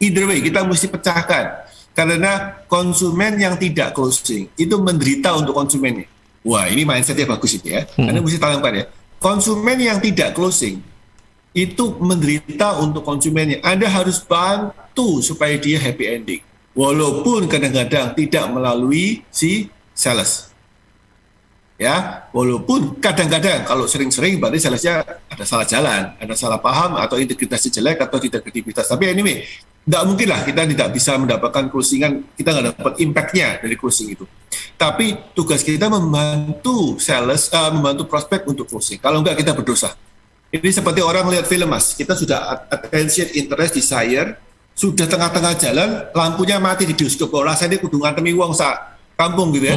Either way, kita mesti pecahkan. Karena konsumen yang tidak closing itu menderita untuk konsumennya. Wah, ini mindsetnya bagus ini ya. Anda mesti tanamkan ya. Konsumen yang tidak closing itu menderita untuk konsumennya. Anda harus bantu supaya dia happy ending. Walaupun kadang-kadang tidak melalui si sales. Ya, walaupun kadang-kadang kalau sering-sering berarti salesnya ada salah jalan, ada salah paham atau integritasnya jelek atau tidak kredibilitas. Tapi anyway, tidak mungkin lah kita tidak bisa mendapatkan closingan, kita nggak dapat impact-nya dari closing itu. Tapi tugas kita membantu sales, membantu prospek untuk closing. Kalau enggak kita berdosa. Ini seperti orang lihat film Mas, kita sudah attention, interest, desire, sudah tengah-tengah jalan, lampunya mati di bioskop, rasanya kudu ngantemi wong sa kampung gitu ya.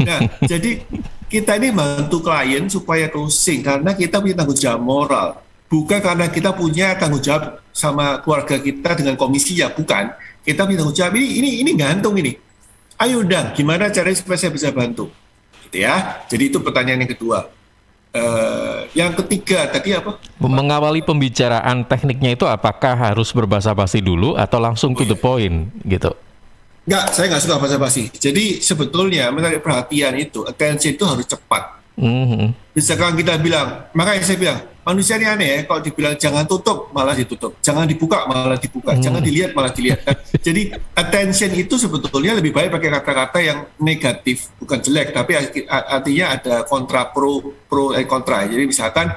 Nah, jadi kita ini bantu klien supaya closing karena kita punya tanggung jawab moral. Bukan karena kita punya tanggung jawab sama keluarga kita dengan komisi ya, bukan. Kita punya tanggung jawab ini gantung ini. Ayo dong, gimana caranya supaya saya bisa bantu? Gitu ya. Jadi itu pertanyaan yang kedua. Yang ketiga tadi apa? Mengawali pembicaraan tekniknya itu apakah harus berbasa-basi dulu atau langsung to the point gitu? Enggak, saya nggak suka basa-basi. Jadi sebetulnya menarik perhatian itu, attention itu harus cepat. Misalkan kita bilang, makanya saya bilang, manusia ini aneh ya, kalau dibilang jangan tutup, malah ditutup. Jangan dibuka, malah dibuka. Jangan dilihat, malah dilihat. Jadi attention itu sebetulnya lebih baik pakai kata-kata yang negatif, bukan jelek, tapi artinya ada kontra, pro kontra. Jadi misalkan,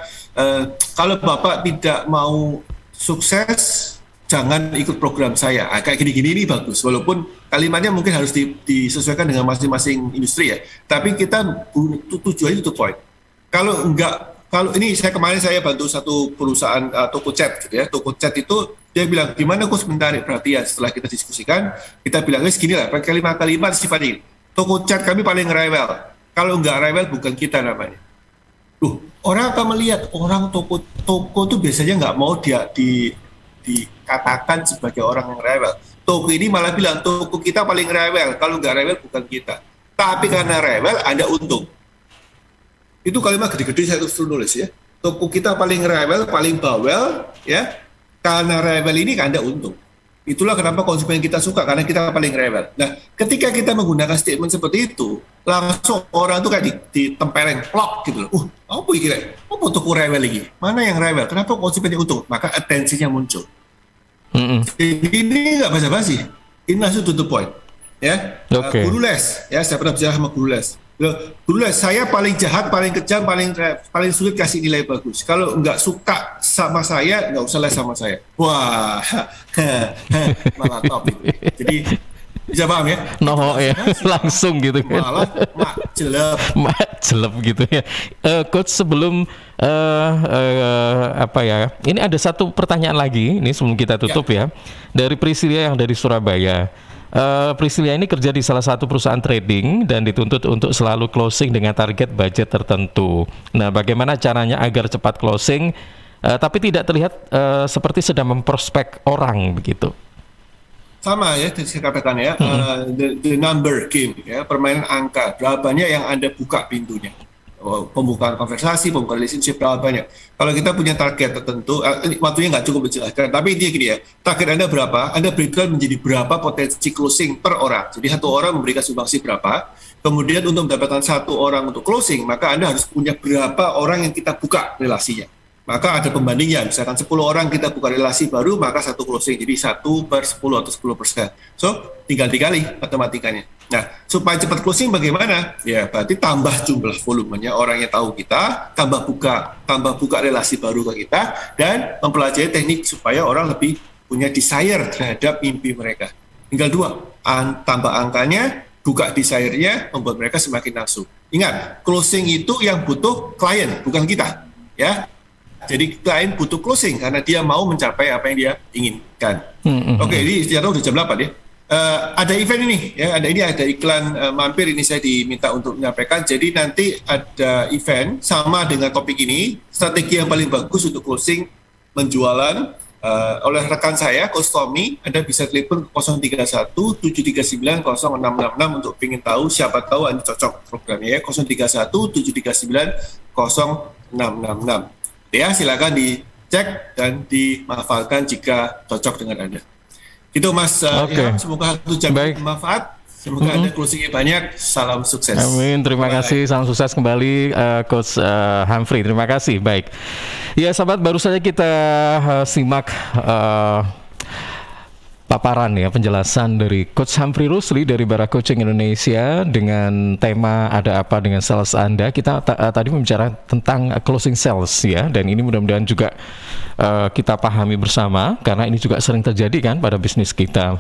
kalau Bapak tidak mau sukses, jangan ikut program saya. Kayak gini-gini ini bagus, walaupun kalimatnya mungkin harus disesuaikan dengan masing-masing industri ya. Tapi kita tujuannya itu point. Kalau ini kemarin saya bantu satu perusahaan toko cat gitu ya. Toko cat itu dia bilang gimana Gus menarik perhatian. Setelah kita diskusikan, kita bilang segini lah, pakai kalimat sifatnya. Toko cat kami paling rewel. Kalau nggak rewel bukan kita namanya. Orang akan melihat orang toko tuh biasanya nggak mau dikatakan sebagai orang yang rewel. Toko ini malah bilang toko kita paling rewel. Kalau nggak rewel bukan kita. Tapi karena rewel ada untung. Itu kalimat gede-gede saya terus nulis ya. Toko kita paling rewel, paling bawel ya. Karena rewel ini ada untung. Itulah kenapa konsumen kita suka, karena kita paling rewel. Nah, ketika kita menggunakan statement seperti itu, langsung orang tuh kayak ditempeleng plok gitu loh. Apa kira? Apa toko rewel lagi? Mana yang rewel? Kenapa konsumennya untung? Maka atensinya muncul. Jadi ini nggak basa-basi. Ini langsung to the point. Ya. Guru les. Ya, saya pernah bicara sama guru les. Guru les, saya paling jahat, paling kejam, paling sulit kasih nilai bagus. Kalau nggak suka sama saya, nggak usah les sama saya. Wah, malah top itu. Jadi bisa paham ya? Ya, langsung gitu kan. Malah mak jelep gitu ya. Coach, sebelum ini ada satu pertanyaan lagi, ini sebelum kita tutup ya. Dari Priscilia yang dari Surabaya. Priscilia ini kerja di salah satu perusahaan trading dan dituntut untuk selalu closing dengan target budget tertentu. Nah, bagaimana caranya agar cepat closing tapi tidak terlihat seperti sedang memprospek orang begitu? Sama ya, saya katakan ya, the number game ya, permainan angka. Berapa banyak yang Anda buka pintunya? Pembukaan konversasi, pembukaan relationship, berapa banyak? Kalau kita punya target tertentu, waktunya nggak cukup menjelaskan, tapi intinya gini ya, target Anda berapa, Anda berikan menjadi berapa potensi closing per orang. Jadi satu orang memberikan sumbangsi berapa, kemudian untuk mendapatkan satu orang untuk closing, maka Anda harus punya berapa orang yang kita buka relasinya. Maka ada pembandingnya, misalkan 10 orang kita buka relasi baru, maka satu closing, jadi 1/10 atau 10%. So, tinggal dikali matematikanya. Nah, supaya cepat closing bagaimana? Ya, berarti tambah jumlah volumenya, orang yang tahu kita, tambah buka relasi baru ke kita, dan mempelajari teknik supaya orang lebih punya desire terhadap mimpi mereka. Tinggal 2, tambah angkanya, buka desire-nya, membuat mereka semakin nafsu. Ingat, closing itu yang butuh klien, bukan kita. Ya. Jadi klien butuh closing karena dia mau mencapai apa yang dia inginkan. Oke, ini udah jam 8 ya. Ada event ini ya, ada iklan mampir ini saya diminta untuk menyampaikan. Jadi nanti ada event sama dengan topik ini, strategi yang paling bagus untuk closing penjualan oleh rekan saya, Coach Tommy. Anda bisa telepon 031 739 0666 untuk ingin tahu, siapa tahu Anda cocok programnya ya, 031 739 0666. Ya, silakan dicek dan dimanfaatkan jika cocok dengan Anda. Itu Mas Oke. semoga 1 jam bermanfaat. Semoga ada closingnya banyak. Salam sukses. Amin, terima kasih. Salam sukses kembali Coach Humphrey. Terima kasih. Baik. Ya, sahabat, baru saja kita simak paparan ya, penjelasan dari Coach Humphrey Rusli dari Bara Coaching Indonesia dengan tema ada apa dengan sales Anda. Kita tadi membicarakan tentang closing sales ya, dan ini mudah-mudahan juga kita pahami bersama karena ini juga sering terjadi kan pada bisnis kita.